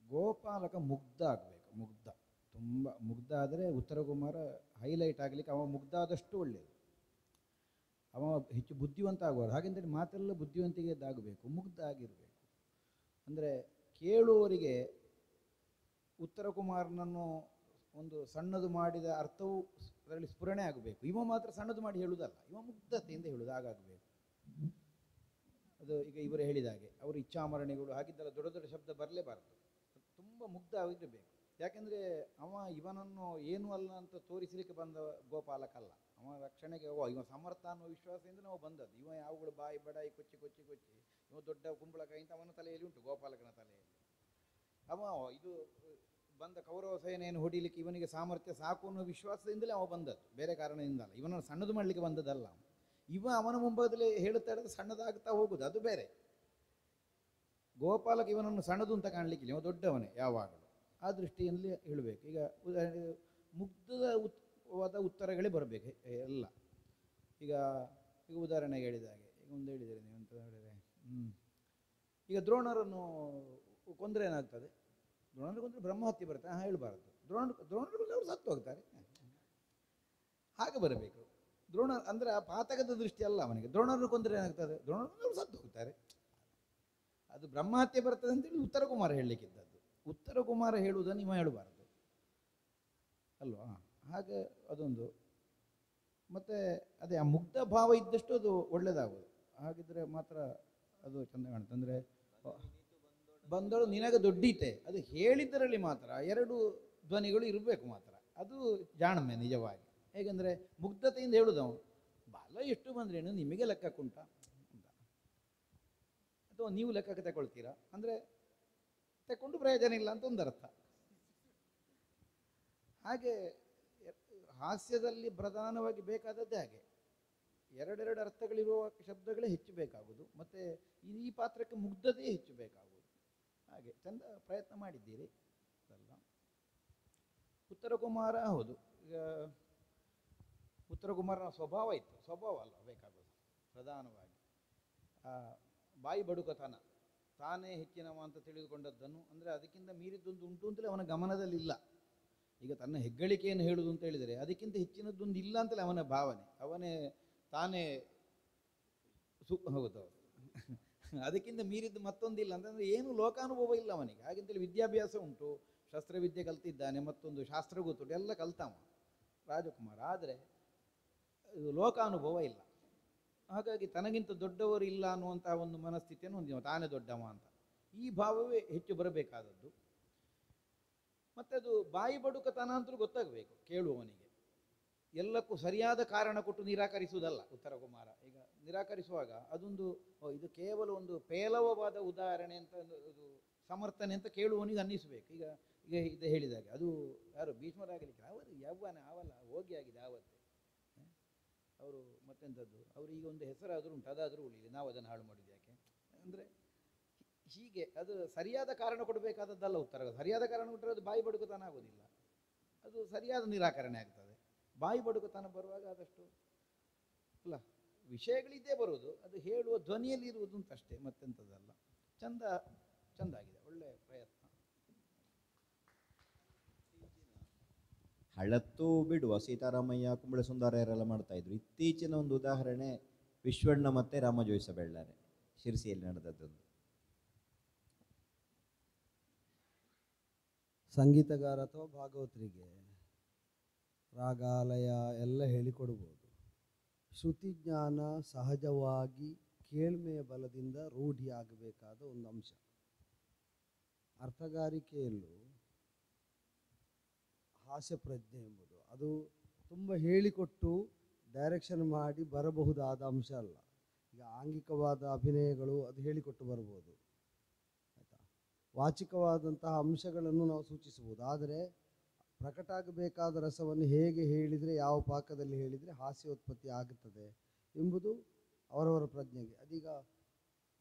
ಗೋಪಾಲಕ ಮುಗ್ಧ ಆಗಬೇಕು, ಮುಗ್ಧ, ತುಂಬ ಮುಗ್ಧ ಆದರೆ ಉತ್ತರ ಕುಮಾರ ಹೈಲೈಟ್ ಆಗಲಿಕ್ಕೆ ಅವ ಮುಗ್ಧ ಆದಷ್ಟು ಒಳ್ಳೆಯದು. ಅವ ಹೆಚ್ಚು ಬುದ್ಧಿವಂತ ಆಗುವರು. ಹಾಗೆಂದರೆ ಮಾತೆಲ್ಲ ಬುದ್ಧಿವಂತಿಕೆಯದ್ದಾಗಬೇಕು, ಮುಗ್ಧ ಆಗಿರಬೇಕು. ಅಂದರೆ ಕೇಳುವವರಿಗೆ ಉತ್ತರ ಕುಮಾರನನ್ನು ಒಂದು ಸಣ್ಣದು ಮಾಡಿದ ಅರ್ಥವು ಅದರಲ್ಲಿ ಸ್ಫುರಣೆ ಆಗಬೇಕು. ಇವ ಮಾತ್ರ ಸಣ್ಣದು ಮಾಡಿ ಹೇಳುವುದಲ್ಲ, ಇವ ಮುಗ್ಧತೆಯಿಂದ ಹೇಳುವುದು ಹಾಗಾಗಬೇಕು. ಅದು ಈಗ ಇವರು ಹೇಳಿದ ಹಾಗೆ ಅವರು ಇಚ್ಛಾಮರಣಿಗಳು ಹಾಗಿದ್ದಲ್ಲ, ದೊಡ್ಡ ದೊಡ್ಡ ಶಬ್ದ ಬರಲೇಬಾರದು, ತುಂಬ ಮುಗ್ಧ ಆಗಿರಬೇಕು. ಯಾಕೆಂದರೆ ಅವ ಇವನನ್ನು ಏನೂ ಅಲ್ಲ ಅಂತ ತೋರಿಸಲಿಕ್ಕೆ ಬಂದ ಗೋಪಾಲಕಲ್ಲ. ಅವ ರಕ್ಷಣೆಗೆ ಇವ ಸಮರ್ಥ ಅನ್ನೋ ವಿಶ್ವಾಸದಿಂದ ನಾವು ಬಂದದ್ದು. ಇವ ಯಾವುಗಳು ಬಾಯಿ ಬಡಾಯಿ ಕೊಚ್ಚಿ ಕೊಚ್ಚಿ ಕೊಚ್ಚಿ ಇವ ದೊಡ್ಡ ಕುಂಬಳಕಾಯಿ ಅಂತ ಅವನ ತಲೆಯಲ್ಲಿ ಉಂಟು, ಗೋಪಾಲಕನ ತಲೆಯಲ್ಲಿ. ಅವ ಇದು ಬಂದ ಕೌರವ ಸೇನೆಯನ್ನು ಹೊಡಿಲಿಕ್ಕೆ ಇವನಿಗೆ ಸಾಮರ್ಥ್ಯ ಸಾಕು ಅನ್ನೋ ವಿಶ್ವಾಸದಿಂದಲೇ ಅವ ಬಂದದ್ದು, ಬೇರೆ ಕಾರಣದಿಂದ ಅಲ್ಲ. ಇವನನ್ನು ಸಣ್ಣದು ಮಾಡಲಿಕ್ಕೆ ಬಂದದ್ದಲ್ಲ. ಇವ ಅವನ ಮುಂಭಾಗದಲ್ಲಿ ಹೇಳುತ್ತಾ ಇರೋದು ಸಣ್ಣದಾಗ್ತಾ ಹೋಗುದು, ಅದು ಬೇರೆ. ಗೋಪಾಲಕ ಇವನನ್ನು ಸಣ್ಣದು ಅಂತ ಕಾಣಲಿಕ್ಕಿಲ್ಲ, ಇವ ದೊಡ್ಡವನೇ ಯಾವಾಗಲೂ. ಆ ದೃಷ್ಟಿಯಲ್ಲಿ ಹೇಳಬೇಕು. ಈಗ ಉದಾಹರಣೆ ಮುಗ್ಧವಾದ ಉತ್ತರಗಳೇ ಬರಬೇಕು ಎಲ್ಲ. ಈಗ ಈಗ ಉದಾಹರಣೆಗೆ ಹೇಳಿದ ಹಾಗೆ ಈಗ ಒಂದು ಹೇಳಿದರೆ ನೀವು ಅಂತ ಹೇಳಿದರೆ, ಈಗ ದ್ರೋಣರನ್ನು ಕೊಂದರೆ ಏನಾಗ್ತದೆ? ದ್ರೋಣರು ಕೊಂದರೆ ಬ್ರಹ್ಮಹತ್ಯೆ ಬರುತ್ತೆ, ಹೇಳಬಾರದು. ದ್ರೋಣರು ಅವರು ಸತ್ತು ಹೋಗ್ತಾರೆ, ಹಾಗೆ ಬರಬೇಕು. ದ್ರೋಣ ಅಂದರೆ ಆ ಪಾತಕದ ದೃಷ್ಟಿ ಅಲ್ಲ ಅವನಿಗೆ. ದ್ರೋಣರು ಕೊಂದರೆ ಏನಾಗ್ತದೆ? ದ್ರೋಣರು ಸತ್ತು ಹೋಗ್ತಾರೆ, ಅದು ಬ್ರಹ್ಮಹತ್ಯೆ ಬರ್ತದೆ ಅಂತೇಳಿ ಉತ್ತರ ಕುಮಾರ ಹೇಳಲಿಕ್ಕಿದ್ದದ್ದು. ಉತ್ತರ ಕುಮಾರ ಹೇಳುವುದನ್ನು ನೀವು ಹೇಳಬಾರದು ಅಲ್ವಾ? ಹಾಗೆ ಅದೊಂದು. ಮತ್ತು ಅದೇ ಆ ಮುಗ್ಧ ಭಾವ ಇದ್ದಷ್ಟು ಅದು ಒಳ್ಳೆಯದಾಗೋದು. ಹಾಗಿದ್ರೆ ಮಾತ್ರ ಅದು ಚೆಂದ ಕಾಣುತ್ತೆ. ಅಂದರೆ ಬಂದಳು ನಿನಗೆ ದೊಡ್ಡೀತೆ, ಅದು ಹೇಳಿದ್ದರಲ್ಲಿ ಮಾತ್ರ ಎರಡು ಧ್ವನಿಗಳು ಇರಬೇಕು ಮಾತ್ರ, ಅದು ಜಾಣ್ಮೆ ನಿಜವಾಗಿ. ಹೇಗೆಂದರೆ ಮುಗ್ಧತೆಯಿಂದ ಹೇಳುದವ ಬಾಲ ಎಷ್ಟು ಬಂದ್ರೇನು ನಿಮಗೆ ಲೆಕ್ಕಕ್ಕುಂಟ ಅಂತ, ಅಥವಾ ನೀವು ಲೆಕ್ಕಕ್ಕೆ ತಗೊಳ್ತೀರಾ ಅಂದರೆ ತಗೊಂಡು ಪ್ರಯೋಜನ ಇಲ್ಲ ಅಂತ ಒಂದು ಅರ್ಥ. ಹಾಗೆ ಹಾಸ್ಯದಲ್ಲಿ ಪ್ರಧಾನವಾಗಿ ಬೇಕಾದದ್ದೇ ಹಾಗೆ, ಎರಡೆರಡು ಅರ್ಥಗಳಿರುವ ಶಬ್ದಗಳೇ ಹೆಚ್ಚು ಬೇಕಾಗುವುದು, ಮತ್ತು ಈ ಪಾತ್ರಕ್ಕೆ ಮುಗ್ಧತೆ ಹೆಚ್ಚು ಬೇಕಾಗುವುದು. ಹಾಗೆ ಚಂದ ಪ್ರಯತ್ನ ಮಾಡಿದ್ದೀರಿ ಅಲ್ಲ. ಉತ್ತರ ಕುಮಾರ ಹೌದು, ಈಗ ಉತ್ತರ ಕುಮಾರನ ಸ್ವಭಾವ ಇತ್ತು, ಸ್ವಭಾವ ಅಲ್ಲ ಬೇಕಾಗೋದು ಪ್ರಧಾನವಾಗಿ. ಬಾಯಿ ಬಡುಕತನ, ತಾನೇ ಹೆಚ್ಚಿನವ ಅಂತ ತಿಳಿದುಕೊಂಡದ್ದನ್ನು, ಅಂದರೆ ಅದಕ್ಕಿಂತ ಮೀರಿದ್ದೊಂದು ಉಂಟು ಅಂತಲೇ ಅವನ ಗಮನದಲ್ಲಿಲ್ಲ. ಈಗ ತನ್ನ ಹೆಗ್ಗಳಿಕೆಯನ್ನು ಹೇಳುವುದು ಅಂತ ಹೇಳಿದರೆ ಅದಕ್ಕಿಂತ ಹೆಚ್ಚಿನದ್ದೊಂದು ಇಲ್ಲ ಅಂತಲೇ ಅವನ ಭಾವನೆ. ಅವನೇ ತಾನೇ ಹೌದು ಅದಕ್ಕಿಂತ ಮೀರಿದ್ದು ಮತ್ತೊಂದಿಲ್ಲ ಅಂತಂದರೆ ಏನು ಲೋಕಾನುಭವ ಇಲ್ಲ ಅವನಿಗೆ. ಹಾಗೆಂತೇಳಿ ವಿದ್ಯಾಭ್ಯಾಸ ಉಂಟು, ಶಸ್ತ್ರವಿದ್ಯೆ ಕಲ್ತಿದ್ದಾನೆ, ಮತ್ತೊಂದು ಶಾಸ್ತ್ರ ಗೊತ್ತುಂಟು, ಎಲ್ಲ ಕಲ್ತಾವ ರಾಜಕುಮಾರ. ಆದರೆ ಲೋಕಾನುಭವ ಇಲ್ಲ. ಹಾಗಾಗಿ ತನಗಿಂತ ದೊಡ್ಡವರು ಇಲ್ಲ ಅನ್ನುವಂತಹ ಒಂದು ಮನಸ್ಥಿತಿಯನ್ನು ಹೊಂದಿವ, ತಾನೇ ದೊಡ್ಡವ ಅಂತ. ಈ ಭಾವವೇ ಹೆಚ್ಚು ಬರಬೇಕಾದದ್ದು. ಮತ್ತು ಅದು ಬಾಯಿ ಬಡುಕತನ ಅಂತಲೂ ಗೊತ್ತಾಗಬೇಕು ಕೇಳುವವನಿಗೆ. ಎಲ್ಲಕ್ಕೂ ಸರಿಯಾದ ಕಾರಣ ಕೊಟ್ಟು ನಿರಾಕರಿಸುವುದಲ್ಲ ಉತ್ತರ ಕುಮಾರ. ಈಗ ನಿರಾಕರಿಸುವಾಗ ಅದೊಂದು ಇದು ಕೇವಲ ಒಂದು ಪೇಲವವಾದ ಉದಾಹರಣೆ ಅಂತ, ಅದು ಸಮರ್ಥನೆ ಅಂತ ಕೇಳುವವನಿಗೆ ಅನ್ನಿಸಬೇಕು. ಈಗ ಈಗ ಇದು ಹೇಳಿದಾಗ ಅದು ಯಾರು ಭೀಷ್ಮರಾಗಲಿಕ್ಕೆ ಅವರು ಯವ್ವನ ಅವಲ್ಲ ಹೋಗಿ ಆಗಿದೆ ಆವತ್ತೇ ಅವರು ಮತ್ತೆಂಥದ್ದು, ಅವರು ಈಗ ಒಂದು ಹೆಸರಾದರೂ ಉಂಟು, ಅದಾದರೂ ಉಳಿಲಿ, ನಾವು ಅದನ್ನು ಹಾಳು ಮಾಡಿದ್ದು ಯಾಕೆ ಅಂದರೆ ಹೀಗೆ. ಅದು ಸರಿಯಾದ ಕಾರಣ ಕೊಡಬೇಕಾದದ್ದಲ್ಲ ಉತ್ತರ. ಸರಿಯಾದ ಕಾರಣ ಕೊಟ್ಟರೆ ಅದು ಬಾಯಿ ಬಡುಕತನ ಆಗೋದಿಲ್ಲ, ಅದು ಸರಿಯಾದ ನಿರಾಕರಣೆ ಆಗ್ತದೆ. ಬಾಯಿ ಬಡುಕತನ ಬರುವಾಗ ಆದಷ್ಟು ಅಲ್ಲ, ವಿಷಯಗಳಿದ್ದೇ ಬರುವುದು, ಅದು ಹೇಳುವ ಧ್ವನಿಯಲ್ಲಿ ಇರುವುದು ಅಂತಷ್ಟೇ, ಮತ್ತೆಂಥದ್ದಲ್ಲ. ಚಂದಾಗಿದೆ, ಒಳ್ಳೆಯ ಪ್ರಯತ್ನ. ಹಳತ್ತು ಬಿಡುವ ಸೀತಾರಾಮಯ್ಯ, ಕುಂಬಳೆ ಸುಂದರರೆಲ್ಲ ಮಾಡ್ತಾ ಇದ್ರು. ಇತ್ತೀಚಿನ ಒಂದು ಉದಾಹರಣೆ ವಿಶ್ವಣ್ಣ ಮತ್ತು ರಾಮಜೋಯಿಸ ಬೆಳ್ಳಾರೆ ಶಿರಸಿಯಲ್ಲಿ ನಡೆದದ್ದೊಂದು. ಸಂಗೀತಗಾರ ಅಥವಾ ಭಾಗವತರಿಗೆ ರಾಗಾಲಯ ಎಲ್ಲ ಹೇಳಿಕೊಡ್ಬೋದು. ಶ್ರುತಿ ಜ್ಞಾನ ಸಹಜವಾಗಿ ಕೇಳ್ಮೆಯ ಬಲದಿಂದ ರೂಢಿಯಾಗಬೇಕಾದ ಒಂದು ಅಂಶ. ಅರ್ಥಗಾರಿಕೆಯಲ್ಲೂ ಹಾಸ್ಯ ಪ್ರಜ್ಞೆ ಎಂಬುದು ಅದು ತುಂಬ ಹೇಳಿಕೊಟ್ಟು ಡೈರೆಕ್ಷನ್ ಮಾಡಿ ಬರಬಹುದಾದ ಅಂಶ ಅಲ್ಲ. ಈಗ ಆಂಗಿಕವಾದ ಅಭಿನಯಗಳು ಅದು ಹೇಳಿಕೊಟ್ಟು ಬರ್ಬೋದು, ಆಯಿತಾ. ವಾಚಿಕವಾದಂತಹ ಅಂಶಗಳನ್ನು ನಾವು ಸೂಚಿಸಬಹುದು, ಆದರೆ ಪ್ರಕಟ ಆಗಬೇಕಾದ ರಸವನ್ನು ಹೇಗೆ ಹೇಳಿದರೆ, ಯಾವ ಪಾಕದಲ್ಲಿ ಹೇಳಿದರೆ ಹಾಸ್ಯೋತ್ಪತ್ತಿ ಆಗುತ್ತದೆ ಎಂಬುದು ಅವರವರ ಪ್ರಜ್ಞೆಗೆ. ಅದೀಗ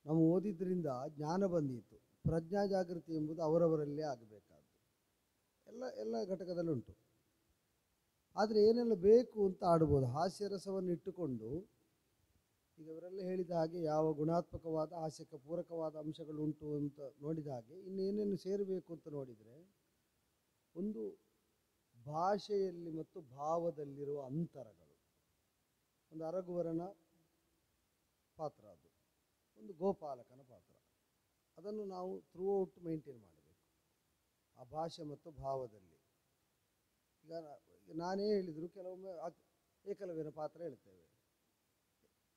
ನಾವು ಓದಿದ್ರಿಂದ ಜ್ಞಾನ ಬಂದಿತ್ತು, ಪ್ರಜ್ಞಾ ಜಾಗೃತಿ ಎಂಬುದು ಅವರವರಲ್ಲೇ ಆಗಬೇಕಾದ್ದು. ಎಲ್ಲ ಘಟಕದಲ್ಲುಂಟು. ಆದರೆ ಏನೆಲ್ಲ ಬೇಕು ಅಂತ ಆಡ್ಬೋದು. ಹಾಸ್ಯರಸವನ್ನು ಇಟ್ಟುಕೊಂಡು ಈಗ ಇವರೆಲ್ಲ ಹೇಳಿದ ಹಾಗೆ ಯಾವ ಗುಣಾತ್ಮಕವಾದ ಹಾಸ್ಯಕ್ಕೆ ಪೂರಕವಾದ ಅಂಶಗಳುಂಟು ಅಂತ ನೋಡಿದ ಹಾಗೆ ಇನ್ನೇನೇನು ಸೇರಬೇಕು ಅಂತ ನೋಡಿದರೆ, ಒಂದು ಭಾಷೆಯಲ್ಲಿ ಮತ್ತು ಭಾವದಲ್ಲಿರುವ ಅಂತರಗಳು. ಒಂದು ಅರಗುವರನ ಪಾತ್ರ, ಅದು ಒಂದು ಗೋಪಾಲಕನ ಪಾತ್ರ, ಅದನ್ನು ನಾವು ಥ್ರೂ ಔಟ್ ಮೇಂಟೈನ್ ಮಾಡಬೇಕು ಆ ಭಾಷೆ ಮತ್ತು ಭಾವದಲ್ಲಿ. ಈಗ ನಾನೇ ಹೇಳಿದರು, ಕೆಲವೊಮ್ಮೆ ಏಕಲವ್ಯನ ಪಾತ್ರ ಹೇಳ್ತೇವೆ.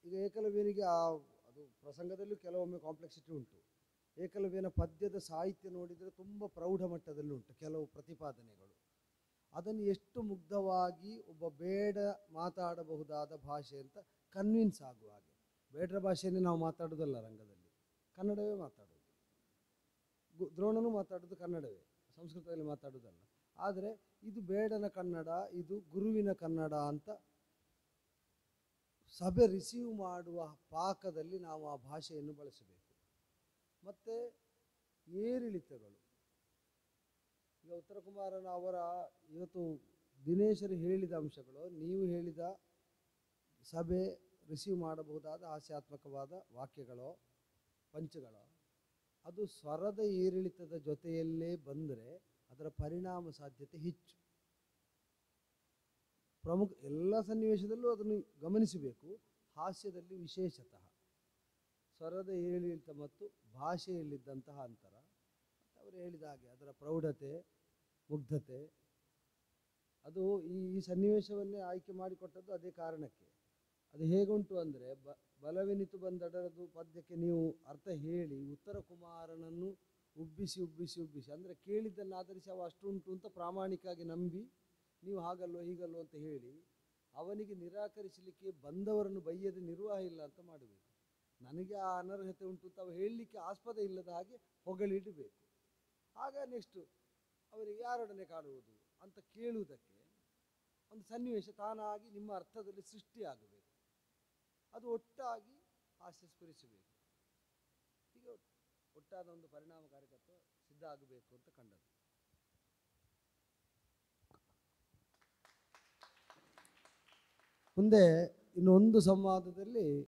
ಈಗ ಏಕಲವ್ಯನಿಗೆ ಅದು ಪ್ರಸಂಗದಲ್ಲೂ ಕೆಲವೊಮ್ಮೆ ಕಾಂಪ್ಲೆಕ್ಸಿಟಿ ಉಂಟು. ಏಕಲವ್ಯನ ಪದ್ಯದ ಸಾಹಿತ್ಯ ನೋಡಿದರೆ ತುಂಬ ಪ್ರೌಢ ಮಟ್ಟದಲ್ಲಿ ಉಂಟು ಕೆಲವು ಪ್ರತಿಪಾದನೆಗಳು. ಅದನ್ನು ಎಷ್ಟು ಮುಗ್ಧವಾಗಿ ಒಬ್ಬ ಬೇಡ ಮಾತಾಡಬಹುದಾದ ಭಾಷೆ ಅಂತ ಕನ್ವಿನ್ಸ್ ಆಗುವ ಹಾಗೆ. ಬೇಡರ ಭಾಷೆಯನ್ನೇ ನಾವು ಮಾತಾಡೋದಲ್ಲ ರಂಗದಲ್ಲಿ, ಕನ್ನಡವೇ ಮಾತಾಡೋದು. ದ್ರೋಣನೂ ಮಾತಾಡೋದು ಕನ್ನಡವೇ, ಸಂಸ್ಕೃತದಲ್ಲಿ ಮಾತಾಡೋದಲ್ಲ. ಆದರೆ ಇದು ಬೇಡನ ಕನ್ನಡ, ಇದು ಗುರುವಿನ ಕನ್ನಡ ಅಂತ ಸಭೆ ರಿಸೀವ್ ಮಾಡುವ ಪಾಕದಲ್ಲಿ ನಾವು ಆ ಭಾಷೆಯನ್ನು ಬಳಸಬೇಕು. ಮತ್ತು ಏರಿಳಿತಗಳು, ಈಗ ಉತ್ತರ ಕುಮಾರನ ಅವರ ಇವತ್ತು ದಿನೇಶರು ಹೇಳಿದ ಅಂಶಗಳು, ನೀವು ಹೇಳಿದ ಸಭೆ ರಿಸೀವ್ ಮಾಡಬಹುದಾದ ಹಾಸ್ಯಾತ್ಮಕವಾದ ವಾಕ್ಯಗಳೋ ಪಂಚಗಳೋ, ಅದು ಸ್ವರದ ಏರಿಳಿತದ ಜೊತೆಯಲ್ಲೇ ಬಂದರೆ ಅದರ ಪರಿಣಾಮ ಸಾಧ್ಯತೆ ಹೆಚ್ಚು. ಪ್ರಮುಖ ಎಲ್ಲ ಸನ್ನಿವೇಶದಲ್ಲೂ ಅದನ್ನು ಗಮನಿಸಬೇಕು. ಹಾಸ್ಯದಲ್ಲಿ ವಿಶೇಷತಃ ಸ್ವರದ ಏರಿಳಿತ ಮತ್ತು ಭಾಷೆಯಲ್ಲಿದ್ದಂತಹ ಅಂತರ, ಅವರು ಹೇಳಿದ ಹಾಗೆ ಅದರ ಪ್ರೌಢತೆ, ಮುಗ್ಧತೆ, ಅದು ಈ ಸನ್ನಿವೇಶವನ್ನೇ ಆಯ್ಕೆ ಮಾಡಿಕೊಟ್ಟದ್ದು ಅದೇ ಕಾರಣಕ್ಕೆ. ಅದು ಹೇಗುಂಟು ಅಂದರೆ, ಬಲವೆನಿತು ಬಂದಡರದು ಪದ್ಯಕ್ಕೆ ನೀವು ಅರ್ಥ ಹೇಳಿ ಉತ್ತರ ಕುಮಾರನನ್ನು ಉಬ್ಬಿಸಿ ಉಬ್ಬಿಸಿ ಉಬ್ಬಿಸಿ, ಅಂದರೆ ಕೇಳಿದ್ದನ್ನು ಆಧರಿಸಿ ಅವ ಅಷ್ಟು ಉಂಟು ಅಂತ ಪ್ರಾಮಾಣಿಕವಾಗಿ ನಂಬಿ ನೀವು ಹಾಗಲ್ಲೋ ಹೀಗಲ್ಲೋ ಅಂತ ಹೇಳಿ ಅವನಿಗೆ ನಿರಾಕರಿಸಲಿಕ್ಕೆ ಬಂದವರನ್ನು ಬೈಯದೆ ನಿರ್ವಾಹ ಇಲ್ಲ ಅಂತ ಮಾಡಬೇಕು. ನನಗೆ ಆ ಅನರ್ಹತೆ ಉಂಟು ಅಂತ ಅವ ಹೇಳಲಿಕ್ಕೆ ಆಸ್ಪದ ಇಲ್ಲದ ಹಾಗೆ ಹೊಗಳಿಡಬೇಕು. ಆಗ ನೆಕ್ಸ್ಟು ಅವರಿಗೆ ಯಾರೊಡನೆ ಕಾಣುವುದು ಅಂತ ಕೇಳುವುದಕ್ಕೆ ಒಂದು ಸನ್ನಿವೇಶ ತಾನಾಗಿ ನಿಮ್ಮ ಅರ್ಥದಲ್ಲಿ ಸೃಷ್ಟಿಯಾಗಬೇಕು. ಅದು ಒಟ್ಟಾಗಿ ಹಾಸ್ಯ ಸ್ಫುರಿಸಬೇಕು. ಈಗ ಒಟ್ಟಾದ ಒಂದು ಪರಿಣಾಮಕಾರಿತ್ವ ಸಿದ್ಧ ಆಗಬೇಕು ಅಂತ ಕಂಡದ್ದು. ಮುಂದೆ ಇನ್ನೊಂದು ಸಂವಾದದಲ್ಲಿ